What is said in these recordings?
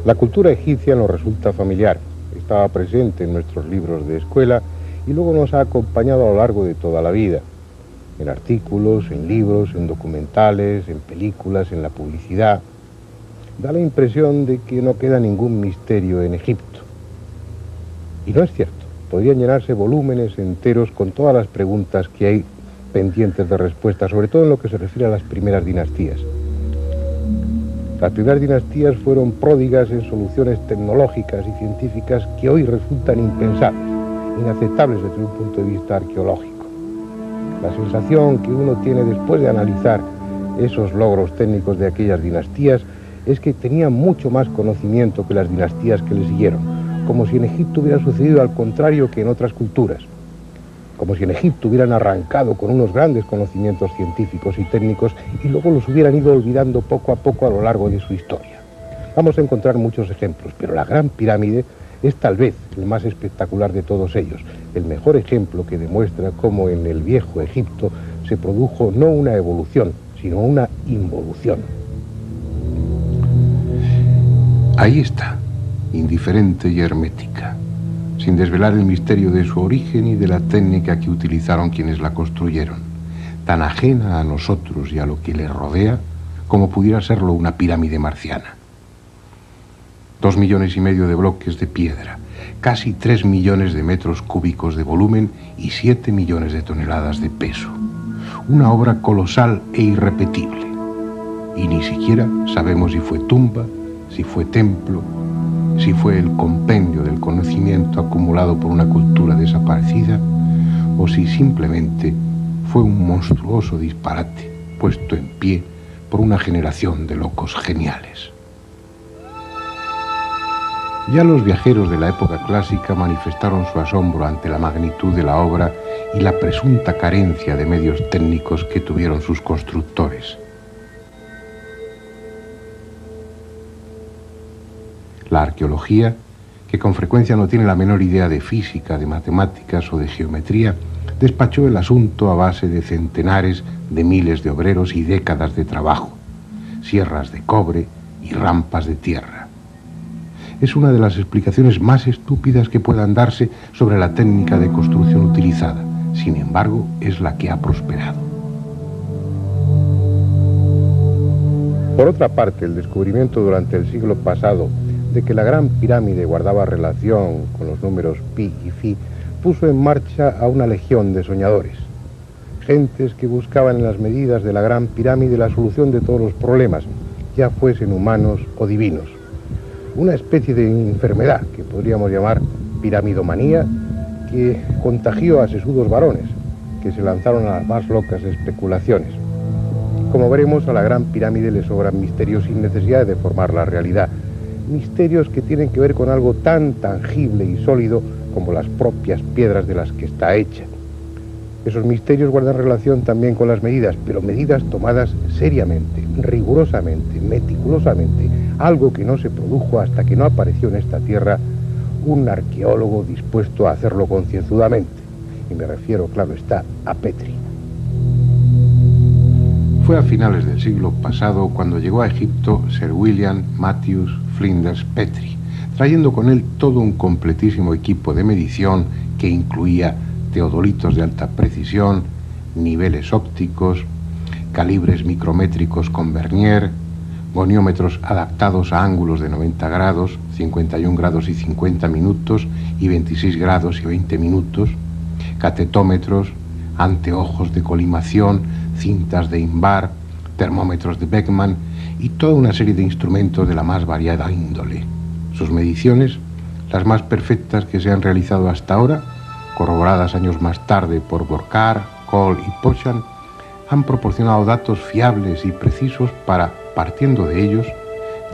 La cultura egipcia nos resulta familiar, estaba presente en nuestros libros de escuela y luego nos ha acompañado a lo largo de toda la vida, en artículos, en libros, en documentales, en películas, en la publicidad. Da la impresión de que no queda ningún misterio en Egipto. Y no es cierto, podrían llenarse volúmenes enteros con todas las preguntas que hay pendientes de respuesta, sobre todo en lo que se refiere a las primeras dinastías. Las primeras dinastías fueron pródigas en soluciones tecnológicas y científicas que hoy resultan impensables, inaceptables desde un punto de vista arqueológico. La sensación que uno tiene después de analizar esos logros técnicos de aquellas dinastías es que tenían mucho más conocimiento que las dinastías que le siguieron, como si en Egipto hubiera sucedido al contrario que en otras culturas, como si en Egipto hubieran arrancado con unos grandes conocimientos científicos y técnicos y luego los hubieran ido olvidando poco a poco a lo largo de su historia. Vamos a encontrar muchos ejemplos, pero la Gran Pirámide es tal vez el más espectacular de todos ellos, el mejor ejemplo que demuestra cómo en el viejo Egipto se produjo no una evolución, sino una involución. Ahí está, indiferente y hermética, sin desvelar el misterio de su origen y de la técnica que utilizaron quienes la construyeron, tan ajena a nosotros y a lo que le rodea como pudiera serlo una pirámide marciana. 2,5 millones de bloques de piedra, casi 3 millones de metros cúbicos de volumen y 7 millones de toneladas de peso. Una obra colosal e irrepetible. Y ni siquiera sabemos si fue tumba, si fue templo, si fue el compendio del conocimiento acumulado por una cultura desaparecida, o si simplemente fue un monstruoso disparate puesto en pie por una generación de locos geniales. Ya los viajeros de la época clásica manifestaron su asombro ante la magnitud de la obra y la presunta carencia de medios técnicos que tuvieron sus constructores. La arqueología, que con frecuencia no tiene la menor idea de física, de matemáticas o de geometría, despachó el asunto a base de centenares de miles de obreros y décadas de trabajo, sierras de cobre y rampas de tierra. Es una de las explicaciones más estúpidas que puedan darse sobre la técnica de construcción utilizada. Sin embargo, es la que ha prosperado. Por otra parte, el descubrimiento durante el siglo pasado de que la Gran Pirámide guardaba relación con los números pi y phi puso en marcha a una legión de soñadores, gentes que buscaban en las medidas de la Gran Pirámide la solución de todos los problemas, ya fuesen humanos o divinos. Una especie de enfermedad que podríamos llamar piramidomanía, que contagió a sesudos varones, que se lanzaron a las más locas especulaciones. Como veremos, a la Gran Pirámide le sobran misterios sin necesidad de deformar la realidad, misterios que tienen que ver con algo tan tangible y sólido como las propias piedras de las que está hecha. Esos misterios guardan relación también con las medidas, pero medidas tomadas seriamente, rigurosamente, meticulosamente, algo que no se produjo hasta que no apareció en esta tierra un arqueólogo dispuesto a hacerlo concienzudamente. Y me refiero, claro está, a Petrie. Fue a finales del siglo pasado cuando llegó a Egipto Sir William Matthews Flinders Petrie, trayendo con él todo un completísimo equipo de medición que incluía teodolitos de alta precisión, niveles ópticos, calibres micrométricos con vernier, goniómetros adaptados a ángulos de 90 grados, 51 grados y 50 minutos y 26 grados y 20 minutos, catetómetros, anteojos de colimación, cintas de Invar, termómetros de Beckman y toda una serie de instrumentos de la más variada índole. Sus mediciones, las más perfectas que se han realizado hasta ahora, corroboradas años más tarde por Burckhardt, Cole y Pochan, han proporcionado datos fiables y precisos para, partiendo de ellos,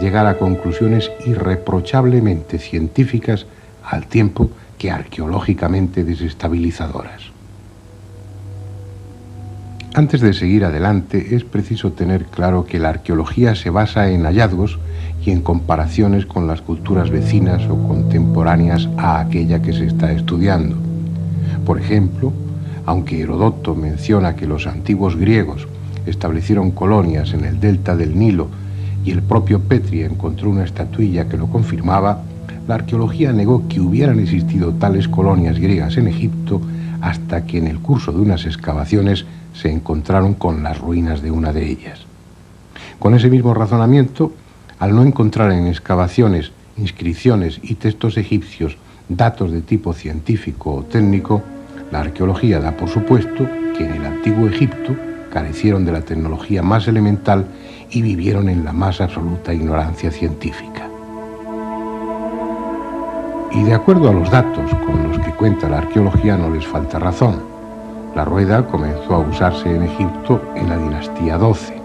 llegar a conclusiones irreprochablemente científicas al tiempo que arqueológicamente desestabilizadoras. Antes de seguir adelante, es preciso tener claro que la arqueología se basa en hallazgos y en comparaciones con las culturas vecinas o contemporáneas a aquella que se está estudiando. Por ejemplo, aunque Heródoto menciona que los antiguos griegos establecieron colonias en el delta del Nilo y el propio Petrie encontró una estatuilla que lo confirmaba, la arqueología negó que hubieran existido tales colonias griegas en Egipto hasta que en el curso de unas excavaciones se encontraron con las ruinas de una de ellas. Con ese mismo razonamiento, al no encontrar en excavaciones, inscripciones y textos egipcios datos de tipo científico o técnico, la arqueología da por supuesto que en el antiguo Egipto carecieron de la tecnología más elemental y vivieron en la más absoluta ignorancia científica. Y de acuerdo a los datos con los que cuenta la arqueología no les falta razón. La rueda comenzó a usarse en Egipto en la dinastía XII.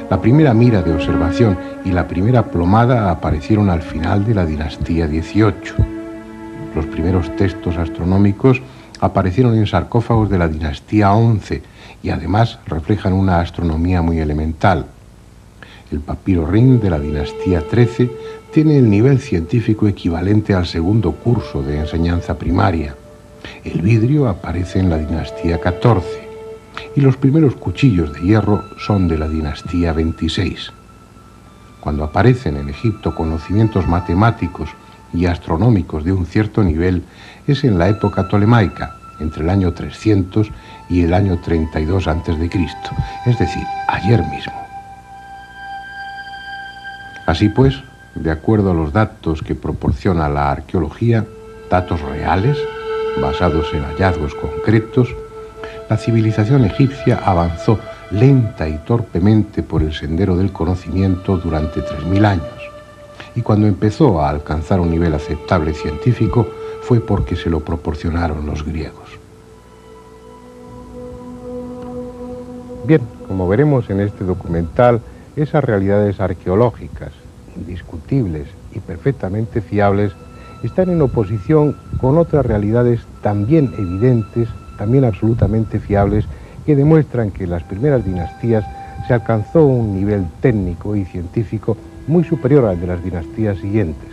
La primera mira de observación y la primera plomada aparecieron al final de la dinastía XVIII. Los primeros textos astronómicos aparecieron en sarcófagos de la dinastía XI y además reflejan una astronomía muy elemental. El papiro Rin de la dinastía XIII tiene el nivel científico equivalente al segundo curso de enseñanza primaria. El vidrio aparece en la dinastía XIV y los primeros cuchillos de hierro son de la dinastía XXVI. Cuando aparecen en Egipto conocimientos matemáticos y astronómicos de un cierto nivel es en la época tolemaica, entre el año 300 y el año 32 a.C., es decir, ayer mismo. Así pues, de acuerdo a los datos que proporciona la arqueología, datos reales, basados en hallazgos concretos, la civilización egipcia avanzó lenta y torpemente por el sendero del conocimiento durante 3000 años, y cuando empezó a alcanzar un nivel aceptable científico fue porque se lo proporcionaron los griegos. Bien, como veremos en este documental, esas realidades arqueológicas, indiscutibles y perfectamente fiables, están en oposición con otras realidades también evidentes, también absolutamente fiables, que demuestran que en las primeras dinastías se alcanzó un nivel técnico y científico muy superior al de las dinastías siguientes,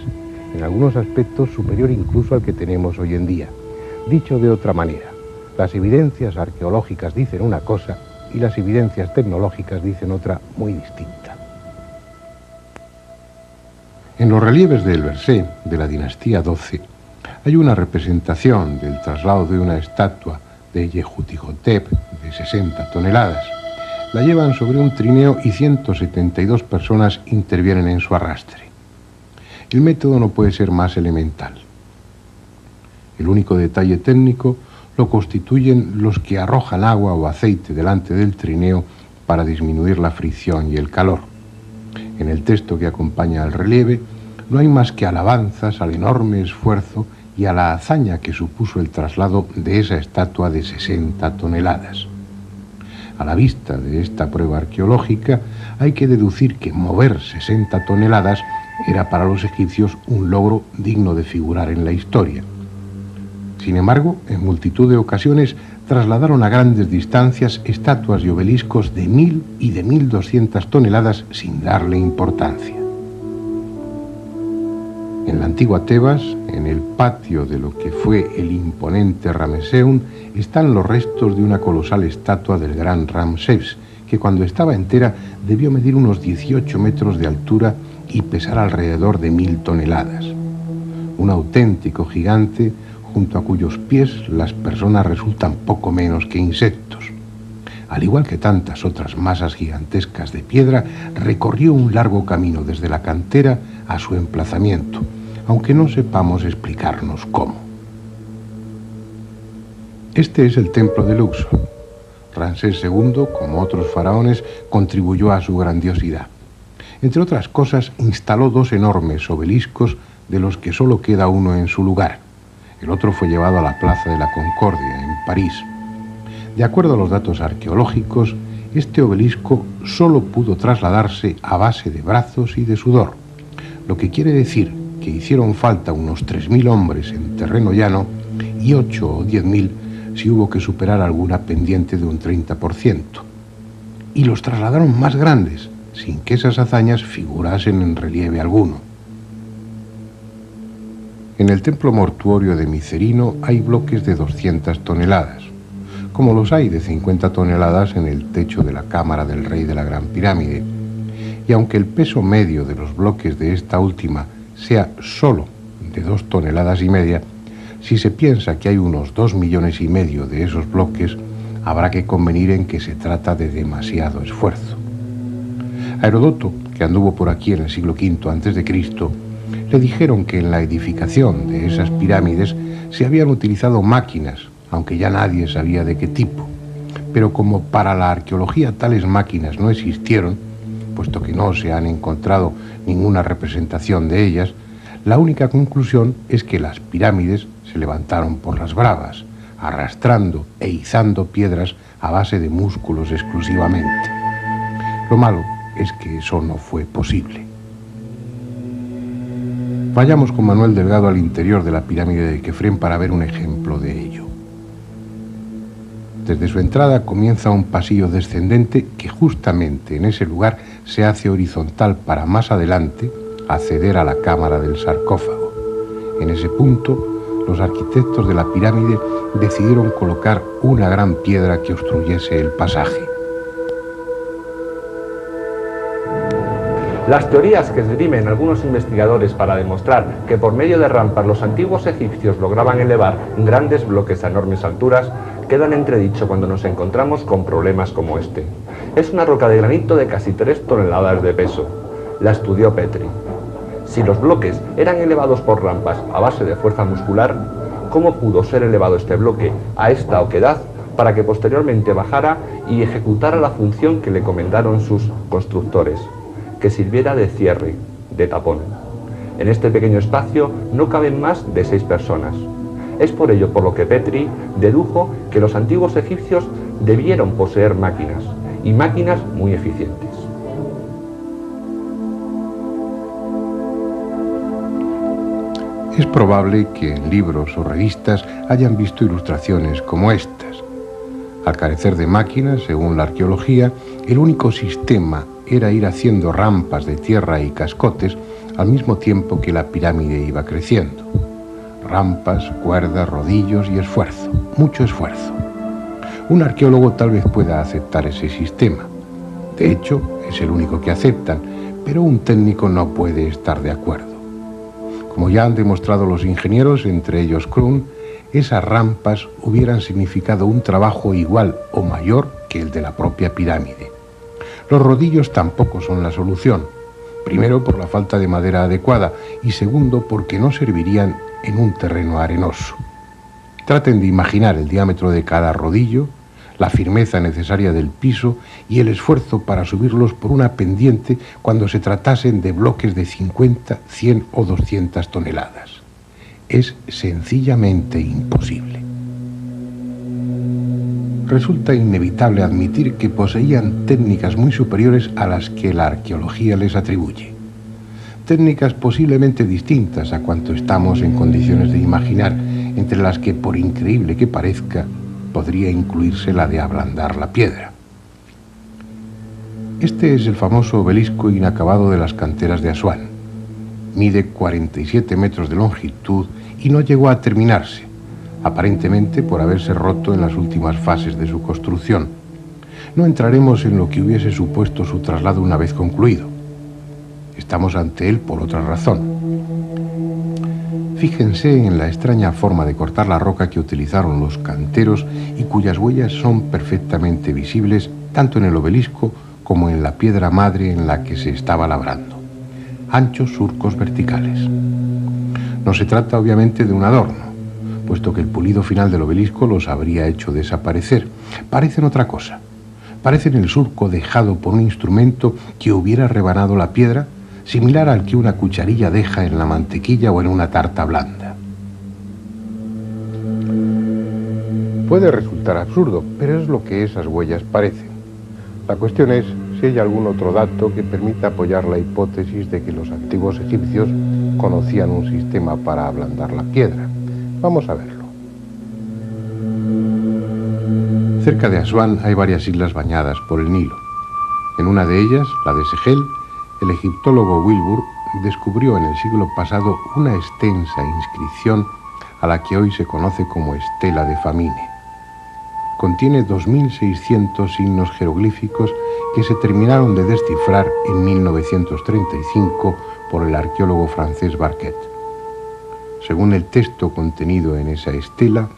en algunos aspectos superior incluso al que tenemos hoy en día. Dicho de otra manera, las evidencias arqueológicas dicen una cosa y las evidencias tecnológicas dicen otra muy distinta. En los relieves del Bercé, de la dinastía XII, hay una representación del traslado de una estatua de Yehutihotep de 60 toneladas. La llevan sobre un trineo y 172 personas intervienen en su arrastre. El método no puede ser más elemental. El único detalle técnico lo constituyen los que arrojan agua o aceite delante del trineo para disminuir la fricción y el calor. En el texto que acompaña al relieve no hay más que alabanzas al enorme esfuerzo y a la hazaña que supuso el traslado de esa estatua de 60 toneladas. A la vista de esta prueba arqueológica hay que deducir que mover 60 toneladas era para los egipcios un logro digno de figurar en la historia. Sin embargo, en multitud de ocasiones trasladaron a grandes distancias estatuas y obeliscos de 1000 y de 1200 toneladas sin darle importancia. En la antigua Tebas, en el patio de lo que fue el imponente Ramesseum, están los restos de una colosal estatua del gran Ramsés, que cuando estaba entera debió medir unos 18 metros de altura y pesar alrededor de 1000 toneladas. Un auténtico gigante junto a cuyos pies las personas resultan poco menos que insectos. Al igual que tantas otras masas gigantescas de piedra, recorrió un largo camino desde la cantera a su emplazamiento, aunque no sepamos explicarnos cómo. Este es el templo de Luxor. Ramsés II, como otros faraones, contribuyó a su grandiosidad. Entre otras cosas, instaló 2 enormes obeliscos de los que solo queda uno en su lugar. El otro fue llevado a la Plaza de la Concordia, en París. De acuerdo a los datos arqueológicos, este obelisco solo pudo trasladarse a base de brazos y de sudor, lo que quiere decir que hicieron falta unos 3000 hombres en terreno llano y 8 o 10.000 si hubo que superar alguna pendiente de un 30%. Y los trasladaron más grandes, sin que esas hazañas figurasen en relieve alguno. En el templo mortuorio de Micerino hay bloques de 200 toneladas, como los hay de 50 toneladas en el techo de la cámara del rey de la Gran Pirámide, y aunque el peso medio de los bloques de esta última sea solo de 2,5 toneladas, si se piensa que hay unos 2,5 millones de esos bloques, habrá que convenir en que se trata de demasiado esfuerzo. A Heródoto, que anduvo por aquí en el siglo V a.C., le dijeron que en la edificación de esas pirámides se habían utilizado máquinas, aunque ya nadie sabía de qué tipo. Pero como para la arqueología tales máquinas no existieron, puesto que no se han encontrado ninguna representación de ellas, la única conclusión es que las pirámides se levantaron por las bravas, arrastrando e izando piedras a base de músculos exclusivamente. Lo malo es que eso no fue posible. Vayamos con Manuel Delgado al interior de la pirámide de Kefren para ver un ejemplo de ello. Desde su entrada comienza un pasillo descendente que justamente en ese lugar se hace horizontal para más adelante acceder a la cámara del sarcófago. En ese punto, los arquitectos de la pirámide decidieron colocar una gran piedra que obstruyese el pasaje. Las teorías que esgrimen algunos investigadores para demostrar que por medio de rampas los antiguos egipcios lograban elevar grandes bloques a enormes alturas quedan entredicho cuando nos encontramos con problemas como este. Es una roca de granito de casi 3 toneladas de peso. La estudió Petri. Si los bloques eran elevados por rampas a base de fuerza muscular, ¿cómo pudo ser elevado este bloque a esta oquedad para que posteriormente bajara y ejecutara la función que le encomendaron sus constructores? Que sirviera de cierre, de tapón. En este pequeño espacio no caben más de 6 personas. Es por ello por lo que Petri dedujo que los antiguos egipcios debieron poseer máquinas, y máquinas muy eficientes. Es probable que en libros o revistas hayan visto ilustraciones como estas. Al carecer de máquinas, según la arqueología, el único sistema era ir haciendo rampas de tierra y cascotes al mismo tiempo que la pirámide iba creciendo. Rampas, cuerdas, rodillos y esfuerzo, mucho esfuerzo. Un arqueólogo tal vez pueda aceptar ese sistema. De hecho, es el único que aceptan, pero un técnico no puede estar de acuerdo. Como ya han demostrado los ingenieros, entre ellos Krohn, esas rampas hubieran significado un trabajo igual o mayor que el de la propia pirámide. Los rodillos tampoco son la solución. Primero, por la falta de madera adecuada, y segundo, porque no servirían en un terreno arenoso. Traten de imaginar el diámetro de cada rodillo, la firmeza necesaria del piso y el esfuerzo para subirlos por una pendiente cuando se tratasen de bloques de 50, 100 o 200 toneladas. Es sencillamente imposible. Resulta inevitable admitir que poseían técnicas muy superiores a las que la arqueología les atribuye. Técnicas posiblemente distintas a cuanto estamos en condiciones de imaginar, entre las que, por increíble que parezca, podría incluirse la de ablandar la piedra. Este es el famoso obelisco inacabado de las canteras de Asuán. Mide 47 metros de longitud y no llegó a terminarse, aparentemente por haberse roto en las últimas fases de su construcción. No entraremos en lo que hubiese supuesto su traslado una vez concluido. Estamos ante él por otra razón. Fíjense en la extraña forma de cortar la roca que utilizaron los canteros y cuyas huellas son perfectamente visibles tanto en el obelisco como en la piedra madre en la que se estaba labrando. Anchos surcos verticales. No se trata obviamente de un adorno, puesto que el pulido final del obelisco los habría hecho desaparecer. Parecen otra cosa. Parecen el surco dejado por un instrumento que hubiera rebanado la piedra, similar al que una cucharilla deja en la mantequilla o en una tarta blanda. Puede resultar absurdo, pero es lo que esas huellas parecen. La cuestión es si hay algún otro dato que permita apoyar la hipótesis de que los antiguos egipcios conocían un sistema para ablandar la piedra. Vamos a verlo. Cerca de Asuán hay varias islas bañadas por el Nilo. En una de ellas, la de Segel, el egiptólogo Wilbur descubrió en el siglo pasado una extensa inscripción a la que hoy se conoce como Estela de Famine. contiene 2.600 signos jeroglíficos que se terminaron de descifrar en 1935 por el arqueólogo francés Barquet. Según el texto contenido en esa estela,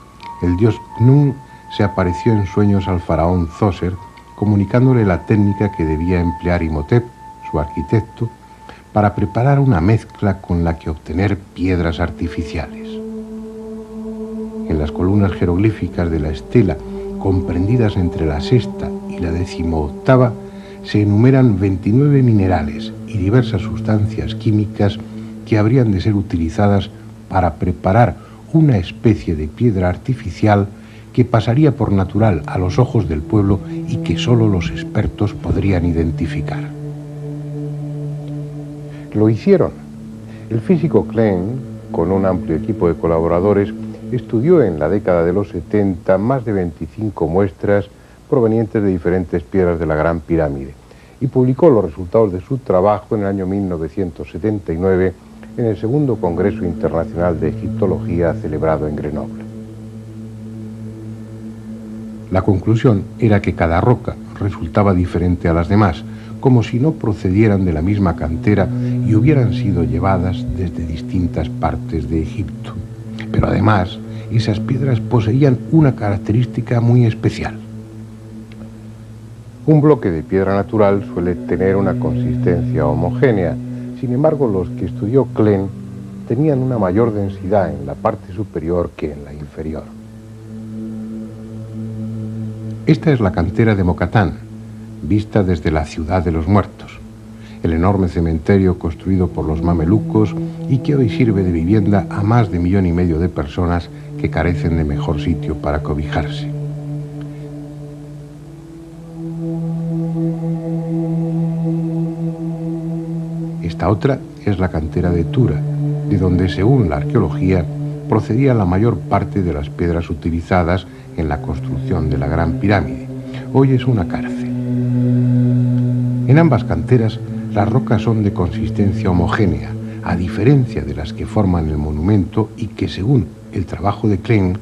el dios Khnum se apareció en sueños al faraón Zoser, comunicándole la técnica que debía emplear Imhotep, su arquitecto, para preparar una mezcla con la que obtener piedras artificiales. En las columnas jeroglíficas de la estela, comprendidas entre la sexta y la 18ª, se enumeran 29 minerales y diversas sustancias químicas que habrían de ser utilizadas para preparar una especie de piedra artificial que pasaría por natural a los ojos del pueblo y que solo los expertos podrían identificar. Lo hicieron. El físico Klein, con un amplio equipo de colaboradores, estudió en la década de los 70 más de 25 muestras provenientes de diferentes piedras de la Gran Pirámide y publicó los resultados de su trabajo en el año 1979 en el segundo Congreso Internacional de Egiptología celebrado en Grenoble. La conclusión era que cada roca resultaba diferente a las demás, como si no procedieran de la misma cantera y hubieran sido llevadas desde distintas partes de Egipto. Pero además, esas piedras poseían una característica muy especial. Un bloque de piedra natural suele tener una consistencia homogénea. Sin embargo, los que estudió Klein tenían una mayor densidad en la parte superior que en la inferior. Esta es la cantera de Mokatán, vista desde la ciudad de los muertos, el enorme cementerio construido por los mamelucos y que hoy sirve de vivienda a más de 1,5 millones de personas que carecen de mejor sitio para cobijarse. Esta otra es la cantera de Tura, de donde, según la arqueología, procedía la mayor parte de las piedras utilizadas en la construcción de la Gran Pirámide. Hoy es una cárcel. En ambas canteras, las rocas son de consistencia homogénea, a diferencia de las que forman el monumento y que, según el trabajo de Klein,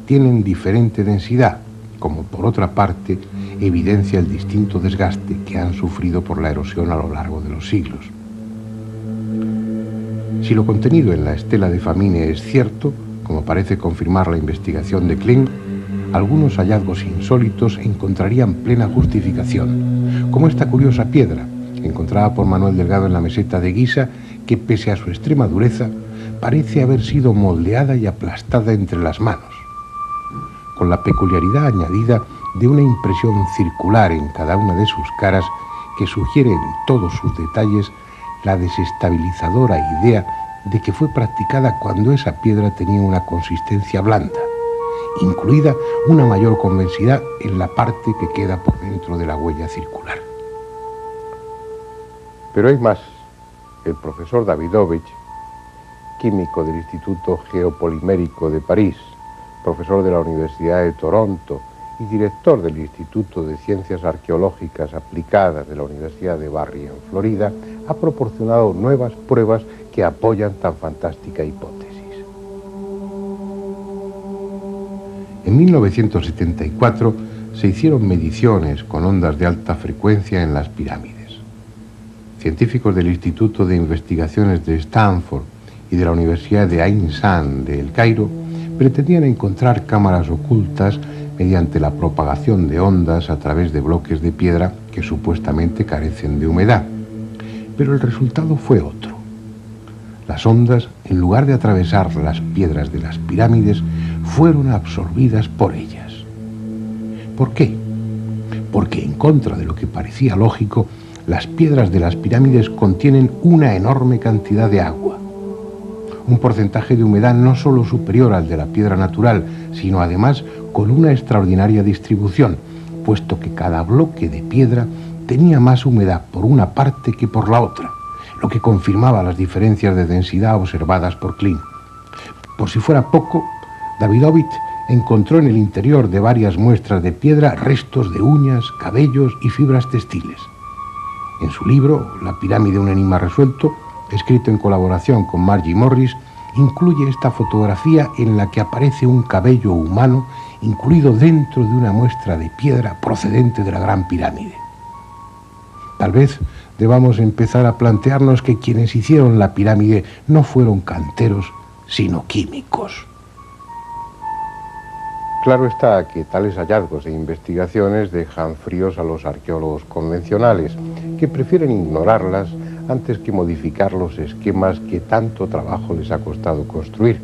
tienen diferente densidad, como por otra parte evidencia el distinto desgaste que han sufrido por la erosión a lo largo de los siglos. Si lo contenido en la estela de Famine es cierto, como parece confirmar la investigación de Klein, algunos hallazgos insólitos encontrarían plena justificación, como esta curiosa piedra, encontrada por Manuel Delgado en la meseta de Guisa, que pese a su extrema dureza, parece haber sido moldeada y aplastada entre las manos, con la peculiaridad añadida de una impresión circular en cada una de sus caras que sugiere en todos sus detalles la desestabilizadora idea de que fue practicada cuando esa piedra tenía una consistencia blanda, incluida una mayor convexidad en la parte que queda por dentro de la huella circular. Pero hay más. El profesor Davidovich, químico del Instituto Geopolimérico de París, profesor de la Universidad de Toronto y director del Instituto de Ciencias Arqueológicas Aplicadas de la Universidad de Barry en Florida, ha proporcionado nuevas pruebas que apoyan tan fantástica hipótesis. En 1974 se hicieron mediciones con ondas de alta frecuencia en las pirámides. Científicos del Instituto de Investigaciones de Stanford y de la Universidad de Ain Sham de El Cairo pretendían encontrar cámaras ocultas mediante la propagación de ondas a través de bloques de piedra que supuestamente carecen de humedad. Pero el resultado fue otro. Las ondas, en lugar de atravesar las piedras de las pirámides, fueron absorbidas por ellas. ¿Por qué? Porque, en contra de lo que parecía lógico, las piedras de las pirámides contienen una enorme cantidad de agua. Un porcentaje de humedad no solo superior al de la piedra natural, sino además con una extraordinaria distribución, puesto que cada bloque de piedra tenía más humedad por una parte que por la otra, lo que confirmaba las diferencias de densidad observadas por Klein. Por si fuera poco, Davidovich encontró en el interior de varias muestras de piedra restos de uñas, cabellos y fibras textiles. En su libro, La pirámide, un enigma resuelto, escrito en colaboración con Margie Morris, incluye esta fotografía en la que aparece un cabello humano incluido dentro de una muestra de piedra procedente de la Gran Pirámide. Tal vez debamos empezar a plantearnos que quienes hicieron la pirámide no fueron canteros, sino químicos. Claro está que tales hallazgos e investigaciones dejan fríos a los arqueólogos convencionales, que prefieren ignorarlas antes que modificar los esquemas que tanto trabajo les ha costado construir.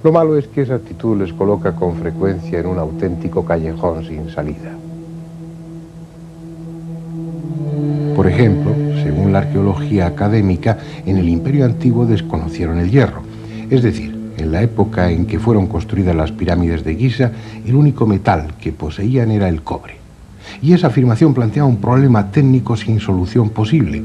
Lo malo es que esa actitud les coloca con frecuencia en un auténtico callejón sin salida. Por ejemplo, según la arqueología académica, en el Imperio Antiguo desconocieron el hierro. Es decir, en la época en que fueron construidas las pirámides de Giza, el único metal que poseían era el cobre. Y esa afirmación plantea un problema técnico sin solución posible,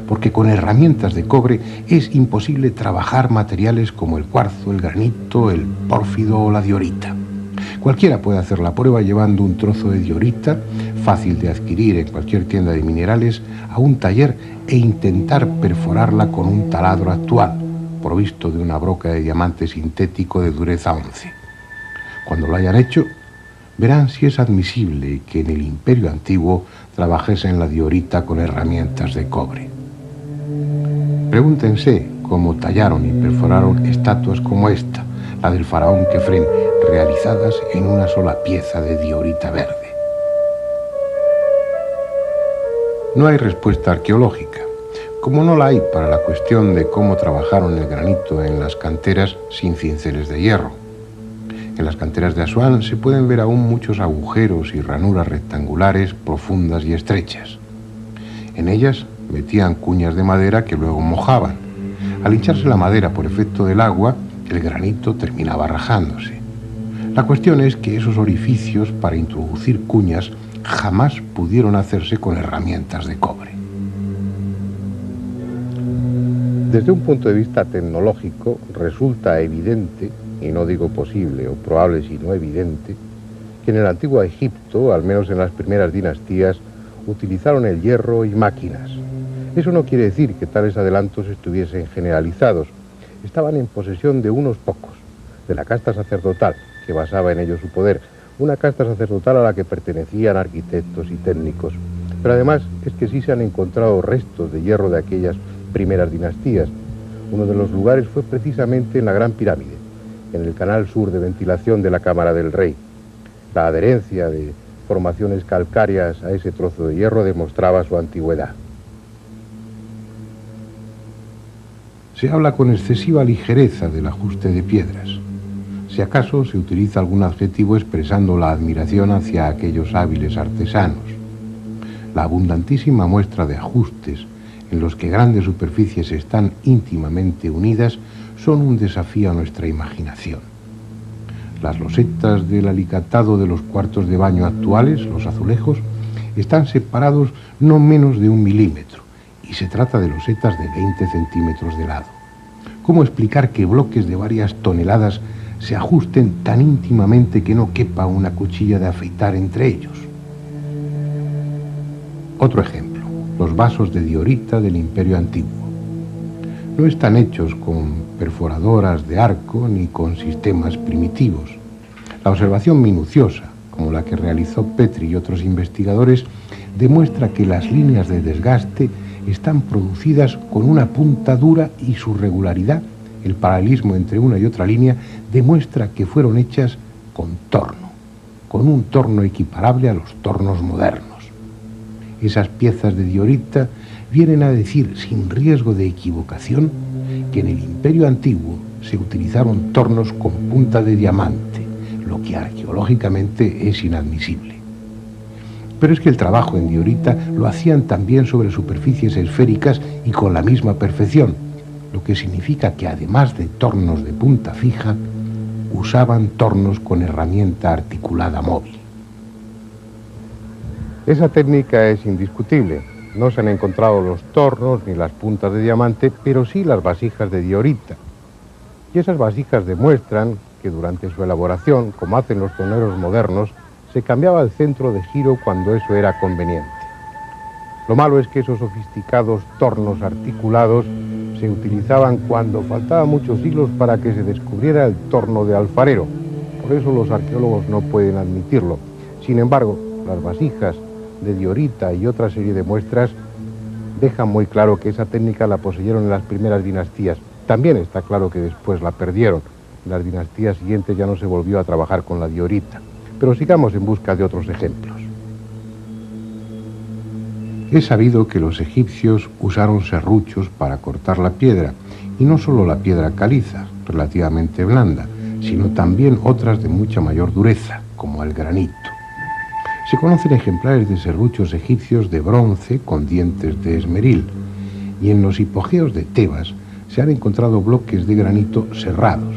porque con herramientas de cobre es imposible trabajar materiales como el cuarzo, el granito, el pórfido o la diorita. Cualquiera puede hacer la prueba llevando un trozo de diorita, fácil de adquirir en cualquier tienda de minerales, a un taller e intentar perforarla con un taladro actual, provisto de una broca de diamante sintético de dureza 11. Cuando lo hayan hecho, verán si es admisible que en el Imperio Antiguo trabajesen la diorita con herramientas de cobre. Pregúntense cómo tallaron y perforaron estatuas como esta, la del faraón Kefren, realizadas en una sola pieza de diorita verde. No hay respuesta arqueológica, como no la hay para la cuestión de cómo trabajaron el granito en las canteras sin cinceles de hierro. En las canteras de Asuán se pueden ver aún muchos agujeros y ranuras rectangulares profundas y estrechas. En ellas metían cuñas de madera que luego mojaban. Al hincharse la madera por efecto del agua, el granito terminaba rajándose. La cuestión es que esos orificios para introducir cuñas jamás pudieron hacerse con herramientas de cobre. Desde un punto de vista tecnológico, resulta evidente, y no digo posible o probable sino evidente, que en el antiguo Egipto, al menos en las primeras dinastías, utilizaron el hierro y máquinas. Eso no quiere decir que tales adelantos estuviesen generalizados. Estaban en posesión de unos pocos, de la casta sacerdotal, que basaba en ello su poder, una casta sacerdotal a la que pertenecían arquitectos y técnicos. Pero además es que sí se han encontrado restos de hierro de aquellas primeras dinastías. Uno de los lugares fue precisamente en la Gran Pirámide, en el canal sur de ventilación de la Cámara del Rey. La adherencia de formaciones calcáreas a ese trozo de hierro demostraba su antigüedad. Se habla con excesiva ligereza del ajuste de piedras. Si acaso se utiliza algún adjetivo expresando la admiración hacia aquellos hábiles artesanos. La abundantísima muestra de ajustes en los que grandes superficies están íntimamente unidas son un desafío a nuestra imaginación. Las losetas del alicatado de los cuartos de baño actuales, los azulejos, están separados no menos de 1 milímetro, y se trata de losetas de 20 centímetros de lado. ¿Cómo explicar que bloques de varias toneladas se ajusten tan íntimamente que no quepa una cuchilla de afeitar entre ellos? Otro ejemplo, los vasos de diorita del Imperio Antiguo. No están hechos con perforadoras de arco ni con sistemas primitivos. La observación minuciosa, como la que realizó Petri y otros investigadores, demuestra que las líneas de desgaste están producidas con una punta dura y su regularidad, el paralelismo entre una y otra línea, demuestra que fueron hechas con torno, con un torno equiparable a los tornos modernos. Esas piezas de diorita vienen a decir, sin riesgo de equivocación, que en el Imperio Antiguo se utilizaron tornos con punta de diamante, lo que arqueológicamente es inadmisible. Pero es que el trabajo en diorita lo hacían también sobre superficies esféricas y con la misma perfección, lo que significa que además de tornos de punta fija, usaban tornos con herramienta articulada móvil. Esa técnica es indiscutible. No se han encontrado los tornos ni las puntas de diamante, pero sí las vasijas de diorita. Y esas vasijas demuestran que durante su elaboración, como hacen los torneros modernos, se cambiaba el centro de giro cuando eso era conveniente. Lo malo es que esos sofisticados tornos articulados se utilizaban cuando faltaban muchos hilos para que se descubriera el torno de alfarero, por eso los arqueólogos no pueden admitirlo. Sin embargo, las vasijas de diorita y otra serie de muestras dejan muy claro que esa técnica la poseyeron en las primeras dinastías. También está claro que después la perdieron. En las dinastías siguientes ya no se volvió a trabajar con la diorita. Pero sigamos en busca de otros ejemplos. Es sabido que los egipcios usaron serruchos para cortar la piedra, y no solo la piedra caliza, relativamente blanda, sino también otras de mucha mayor dureza, como el granito. Se conocen ejemplares de serruchos egipcios de bronce con dientes de esmeril, y en los hipogeos de Tebas se han encontrado bloques de granito serrados.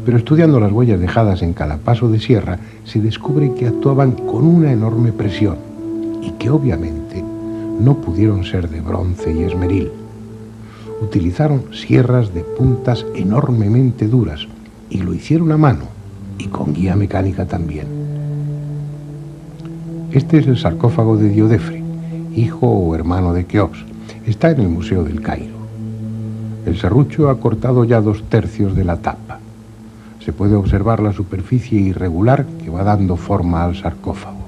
Pero estudiando las huellas dejadas en cada paso de sierra, se descubre que actuaban con una enorme presión, y que obviamente no pudieron ser de bronce y esmeril. Utilizaron sierras de puntas enormemente duras, y lo hicieron a mano, y con guía mecánica también. Este es el sarcófago de Diodefre, hijo o hermano de Keops. Está en el Museo del Cairo. El serrucho ha cortado ya 2/3 de la tapa. Se puede observar la superficie irregular que va dando forma al sarcófago.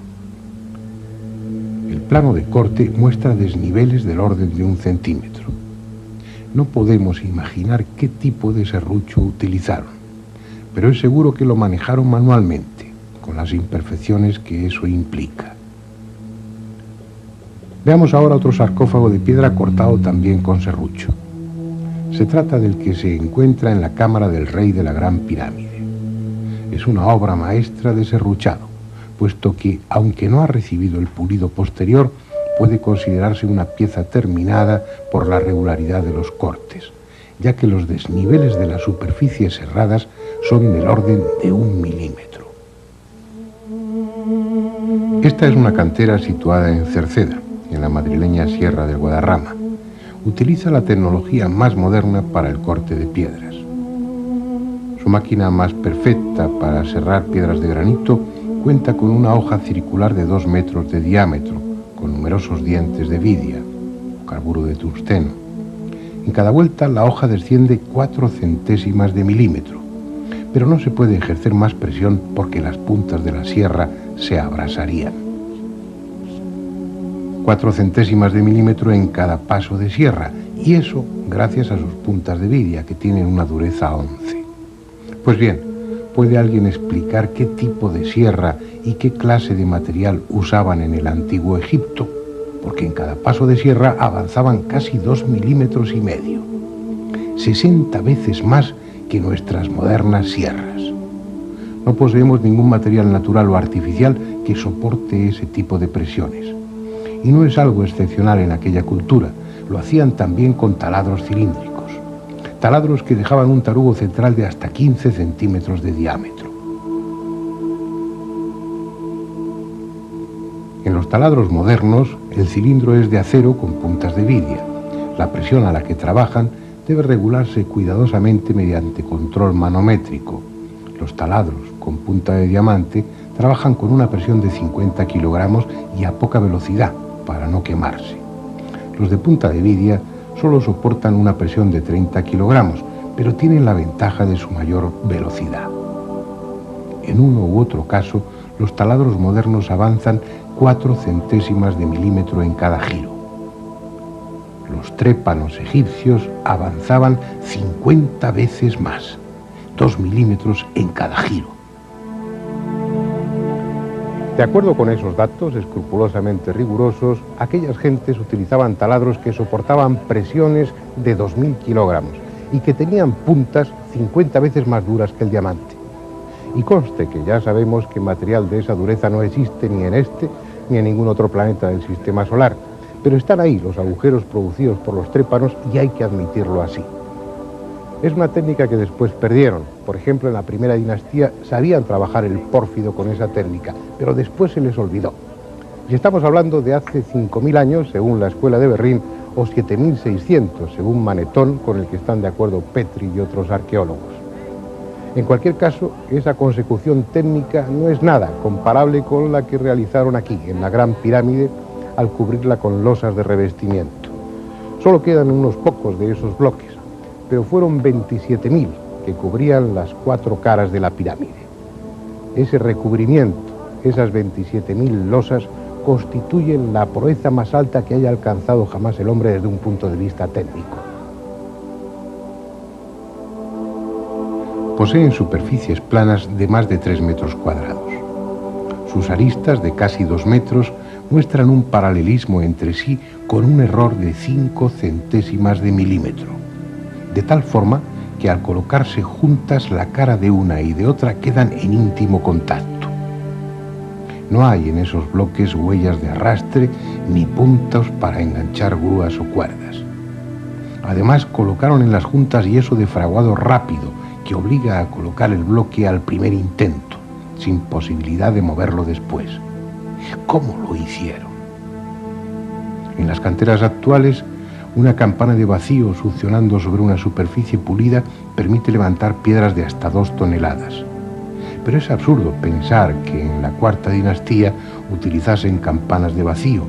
El plano de corte muestra desniveles del orden de 1 centímetro. No podemos imaginar qué tipo de serrucho utilizaron, pero es seguro que lo manejaron manualmente, con las imperfecciones que eso implica. Veamos ahora otro sarcófago de piedra cortado también con serrucho. Se trata del que se encuentra en la cámara del rey de la Gran Pirámide. Es una obra maestra de serruchado, puesto que, aunque no ha recibido el pulido posterior, puede considerarse una pieza terminada por la regularidad de los cortes, ya que los desniveles de las superficies serradas son del orden de 1 milímetro. Esta es una cantera situada en Cerceda, en la madrileña Sierra del Guadarrama. Utiliza la tecnología más moderna para el corte de piedras. Su máquina más perfecta para serrar piedras de granito cuenta con una hoja circular de 2 metros de diámetro, con numerosos dientes de vidia, o carburo de tungsteno. En cada vuelta la hoja desciende 4 centésimas de milímetro, pero no se puede ejercer más presión porque las puntas de la sierra se abrasarían. 4 centésimas de milímetro en cada paso de sierra, y eso gracias a sus puntas de vidia, que tienen una dureza 11. Pues bien, ¿puede alguien explicar qué tipo de sierra y qué clase de material usaban en el antiguo Egipto? Porque en cada paso de sierra avanzaban casi 2,5 milímetros, 60 veces más que nuestras modernas sierras. No poseemos ningún material natural o artificial que soporte ese tipo de presiones. Y no es algo excepcional en aquella cultura, lo hacían también con taladros cilíndricos. Taladros que dejaban un tarugo central de hasta 15 centímetros de diámetro. En los taladros modernos, el cilindro es de acero con puntas de vidia. La presión a la que trabajan debe regularse cuidadosamente mediante control manométrico. Los taladros con punta de diamante trabajan con una presión de 50 kilogramos y a poca velocidad para no quemarse. Los de punta de vidia solo soportan una presión de 30 kilogramos, pero tienen la ventaja de su mayor velocidad. En uno u otro caso, los taladros modernos avanzan 4 centésimas de milímetro en cada giro. Los trépanos egipcios avanzaban 50 veces más, 2 milímetros en cada giro. De acuerdo con esos datos escrupulosamente rigurosos, aquellas gentes utilizaban taladros que soportaban presiones de 2.000 kilogramos y que tenían puntas 50 veces más duras que el diamante. Y conste que ya sabemos que material de esa dureza no existe ni en este ni en ningún otro planeta del sistema solar, pero están ahí los agujeros producidos por los trépanos y hay que admitirlo así. Es una técnica que después perdieron. Por ejemplo, en la primera dinastía sabían trabajar el pórfido con esa técnica, pero después se les olvidó. Y estamos hablando de hace 5.000 años, según la Escuela de Berrín, o 7.600, según Manetón, con el que están de acuerdo Petri y otros arqueólogos. En cualquier caso, esa consecución técnica no es nada comparable con la que realizaron aquí, en la Gran Pirámide, al cubrirla con losas de revestimiento. Solo quedan unos pocos de esos bloques, pero fueron 27.000 que cubrían las 4 caras de la pirámide. Ese recubrimiento, esas 27.000 losas, constituyen la proeza más alta que haya alcanzado jamás el hombre desde un punto de vista técnico. Poseen superficies planas de más de 3 metros cuadrados. Sus aristas, de casi 2 metros, muestran un paralelismo entre sí con un error de 5 centésimas de milímetro, de tal forma que al colocarse juntas la cara de una y de otra quedan en íntimo contacto. No hay en esos bloques huellas de arrastre ni puntos para enganchar grúas o cuerdas. Además, colocaron en las juntas yeso de fraguado rápido que obliga a colocar el bloque al primer intento, sin posibilidad de moverlo después. ¿Cómo lo hicieron? En las canteras actuales, una campana de vacío succionando sobre una superficie pulida permite levantar piedras de hasta 2 toneladas. Pero es absurdo pensar que en la cuarta dinastía utilizasen campanas de vacío.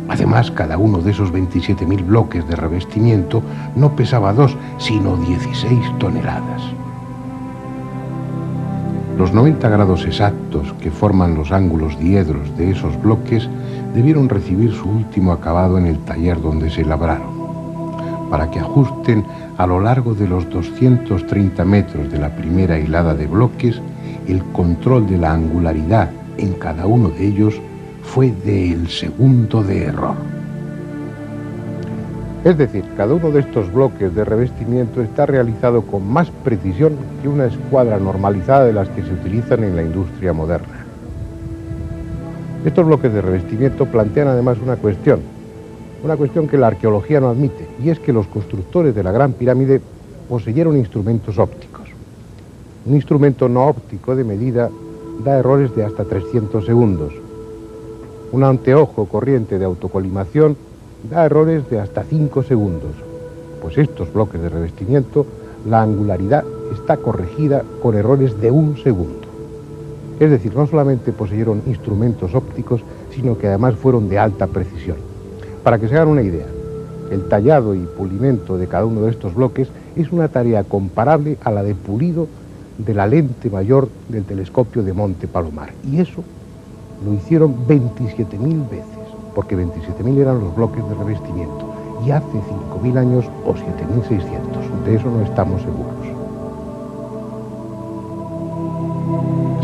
Además, cada uno de esos 27.000 bloques de revestimiento no pesaba 2, sino 16 toneladas. Los 90 grados exactos que forman los ángulos diedros de esos bloques debieron recibir su último acabado en el taller donde se labraron, para que ajusten a lo largo de los 230 metros de la primera hilada de bloques. El control de la angularidad en cada uno de ellos fue del segundo de error. Es decir, cada uno de estos bloques de revestimiento está realizado con más precisión que una escuadra normalizada de las que se utilizan en la industria moderna. Estos bloques de revestimiento plantean además una cuestión que la arqueología no admite, y es que los constructores de la Gran Pirámide poseyeron instrumentos ópticos. Un instrumento no óptico de medida da errores de hasta 300 segundos. Un anteojo corriente de autocolimación da errores de hasta 5 segundos. Pues estos bloques de revestimiento, la angularidad está corregida con errores de 1 segundo. Es decir, no solamente poseyeron instrumentos ópticos, sino que además fueron de alta precisión. Para que se hagan una idea, el tallado y pulimento de cada uno de estos bloques es una tarea comparable a la de pulido de la lente mayor del telescopio de Monte Palomar. Y eso lo hicieron 27.000 veces, porque 27.000 eran los bloques de revestimiento, y hace 5.000 años o 7.600, de eso no estamos seguros.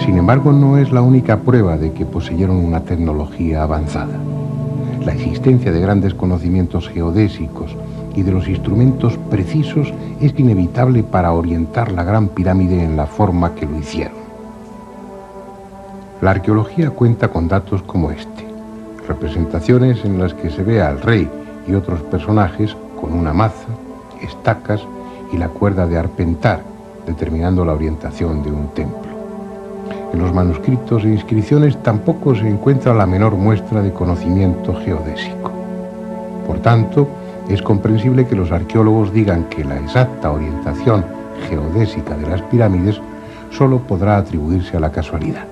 Sin embargo, no es la única prueba de que poseyeron una tecnología avanzada. La existencia de grandes conocimientos geodésicos y de los instrumentos precisos es inevitable para orientar la Gran Pirámide en la forma que lo hicieron. La arqueología cuenta con datos como este: representaciones en las que se ve al rey y otros personajes con una maza, estacas y la cuerda de arpentar, determinando la orientación de un templo. En los manuscritos e inscripciones tampoco se encuentra la menor muestra de conocimiento geodésico. Por tanto, es comprensible que los arqueólogos digan que la exacta orientación geodésica de las pirámides solo podrá atribuirse a la casualidad.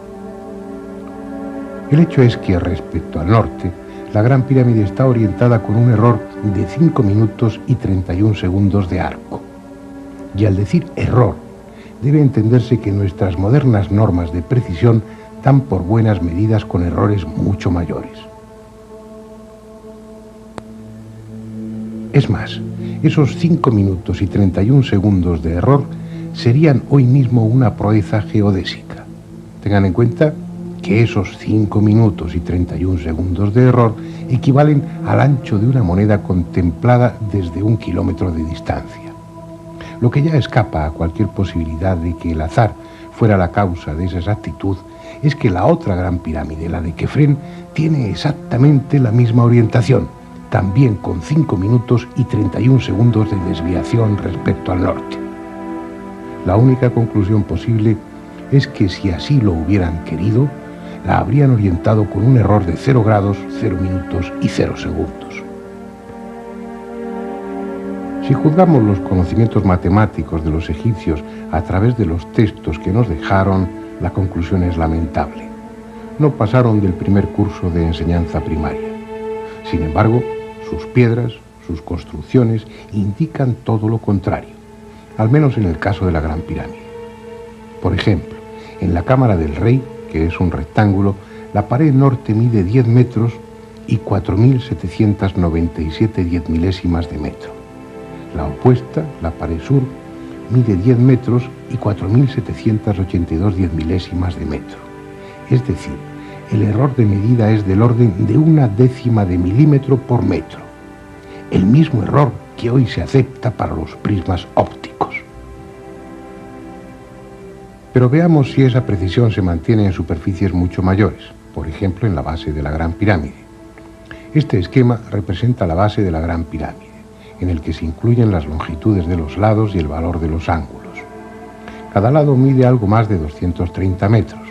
El hecho es que, respecto al norte, la Gran Pirámide está orientada con un error de 5 minutos y 31 segundos de arco. Y al decir error, debe entenderse que nuestras modernas normas de precisión dan por buenas medidas con errores mucho mayores. Es más, esos 5 minutos y 31 segundos de error serían hoy mismo una proeza geodésica. Tengan en cuenta que esos 5 minutos y 31 segundos de error equivalen al ancho de una moneda contemplada desde 1 kilómetro de distancia. Lo que ya escapa a cualquier posibilidad de que el azar fuera la causa de esa exactitud es que la otra Gran Pirámide, la de Kefren, tiene exactamente la misma orientación, también con 5 minutos y 31 segundos de desviación respecto al norte. La única conclusión posible es que si así lo hubieran querido, la habrían orientado con un error de 0 grados, 0 minutos y 0 segundos. Si juzgamos los conocimientos matemáticos de los egipcios a través de los textos que nos dejaron, la conclusión es lamentable. No pasaron del primer curso de enseñanza primaria. Sin embargo, sus piedras, sus construcciones indican todo lo contrario, al menos en el caso de la Gran Pirámide. Por ejemplo, en la cámara del rey, que es un rectángulo, la pared norte mide 10 metros y 4.797 diezmilésimas de metro. La opuesta, la pared sur, mide 10 metros y 4.782 diezmilésimas de metro. Es decir, el error de medida es del orden de 1/10 de milímetro por metro. El mismo error que hoy se acepta para los prismas ópticos. Pero veamos si esa precisión se mantiene en superficies mucho mayores, por ejemplo en la base de la Gran Pirámide. Este esquema representa la base de la Gran Pirámide, en el que se incluyen las longitudes de los lados y el valor de los ángulos. Cada lado mide algo más de 230 metros,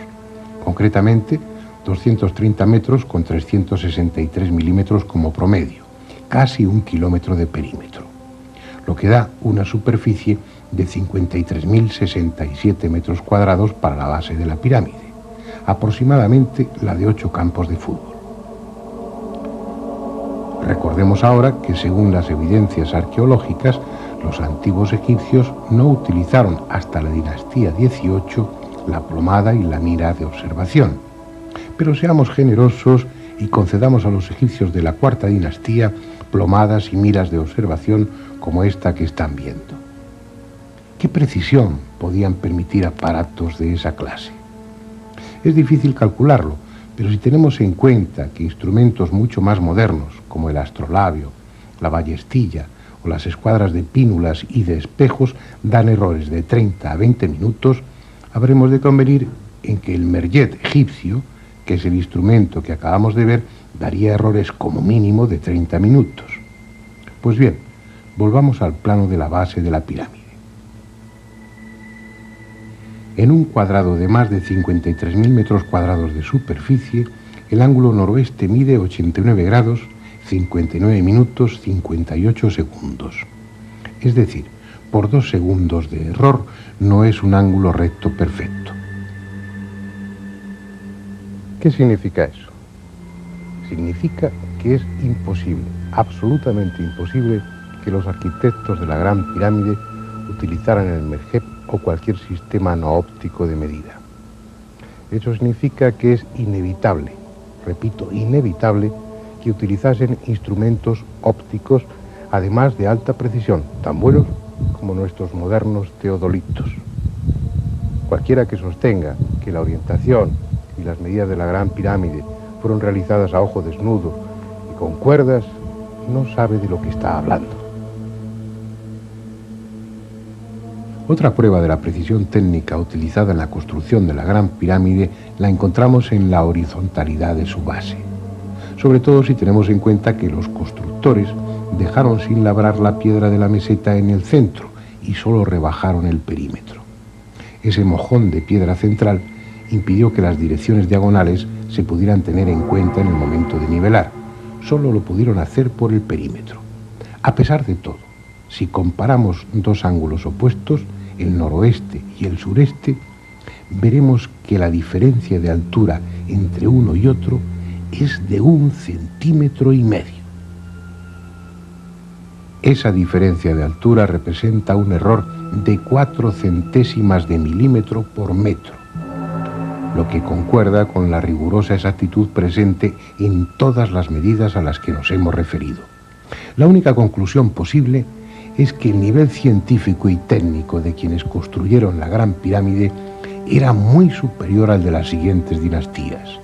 concretamente 230 metros con 363 milímetros como promedio, casi 1 kilómetro de perímetro, lo que da una superficie de 53.067 metros cuadrados para la base de la pirámide, aproximadamente la de 8 campos de fútbol. Recordemos ahora que según las evidencias arqueológicas, los antiguos egipcios no utilizaron hasta la dinastía XVIII la plomada y la mira de observación. Pero seamos generosos y concedamos a los egipcios de la cuarta dinastía plomadas y miras de observación como esta que están viendo. ¿Qué precisión podían permitir aparatos de esa clase? Es difícil calcularlo, pero si tenemos en cuenta que instrumentos mucho más modernos, como el astrolabio, la ballestilla o las escuadras de pínulas y de espejos, dan errores de 30 a 20 minutos, habremos de convenir en que el merjet egipcio, que es el instrumento que acabamos de ver, daría errores como mínimo de 30 minutos. Pues bien, volvamos al plano de la base de la pirámide. En un cuadrado de más de 53.000 metros cuadrados de superficie, el ángulo noroeste mide 89 grados, 59 minutos, 58 segundos. Es decir, por 2 segundos de error no es un ángulo recto perfecto. ¿Qué significa eso? Significa que es imposible, absolutamente imposible, que los arquitectos de la Gran Pirámide utilizaran el merjet o cualquier sistema no óptico de medida. Eso significa que es inevitable, repito, inevitable, que utilizasen instrumentos ópticos, además de alta precisión, tan buenos como nuestros modernos teodolitos. Cualquiera que sostenga que la orientación y las medidas de la Gran Pirámide fueron realizadas a ojo desnudo y con cuerdas, no sabe de lo que está hablando. Otra prueba de la precisión técnica utilizada en la construcción de la Gran Pirámide la encontramos en la horizontalidad de su base, sobre todo si tenemos en cuenta que los constructores dejaron sin labrar la piedra de la meseta en el centro y solo rebajaron el perímetro. Ese mojón de piedra central impidió que las direcciones diagonales se pudieran tener en cuenta en el momento de nivelar. Solo lo pudieron hacer por el perímetro. A pesar de todo, si comparamos dos ángulos opuestos, el noroeste y el sureste, veremos que la diferencia de altura entre uno y otro es de 1,5 centímetros. Esa diferencia de altura representa un error de 4 centésimas de milímetro por metro, lo que concuerda con la rigurosa exactitud presente en todas las medidas a las que nos hemos referido. La única conclusión posible es que el nivel científico y técnico de quienes construyeron la Gran Pirámide era muy superior al de las siguientes dinastías.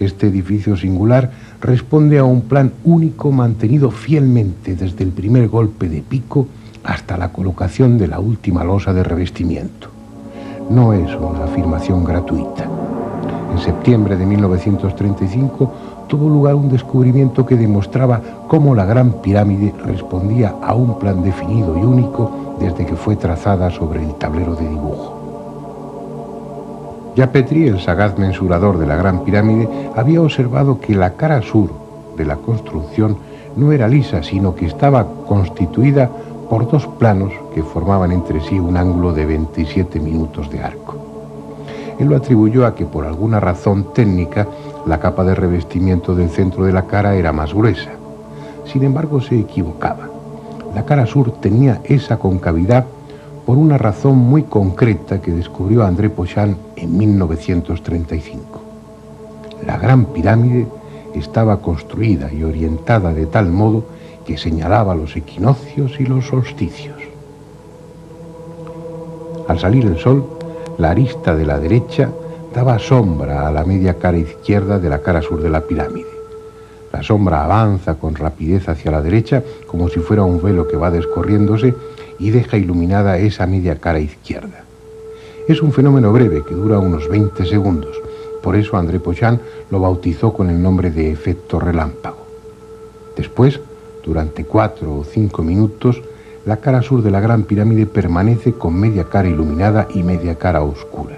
Este edificio singular responde a un plan único mantenido fielmente desde el primer golpe de pico hasta la colocación de la última losa de revestimiento. No es una afirmación gratuita. En septiembre de 1935 tuvo lugar un descubrimiento que demostraba cómo la Gran Pirámide respondía a un plan definido y único desde que fue trazada sobre el tablero de dibujo. Ya Petrie, el sagaz mensurador de la Gran Pirámide, había observado que la cara sur de la construcción no era lisa, sino que estaba constituida por 2 planos que formaban entre sí un ángulo de 27 minutos de arco. Él lo atribuyó a que por alguna razón técnica la capa de revestimiento del centro de la cara era más gruesa. Sin embargo, se equivocaba. La cara sur tenía esa concavidad por una razón muy concreta que descubrió André Pochant en 1935. La Gran Pirámide estaba construida y orientada de tal modo que señalaba los equinoccios y los solsticios. Al salir el sol, la arista de la derecha daba sombra a la media cara izquierda de la cara sur de la pirámide. La sombra avanza con rapidez hacia la derecha como si fuera un velo que va descorriéndose y deja iluminada esa media cara izquierda. Es un fenómeno breve que dura unos 20 segundos. Por eso André Pochant lo bautizó con el nombre de efecto relámpago. Después, durante 4 o 5 minutos, la cara sur de la Gran Pirámide permanece con media cara iluminada y media cara oscura.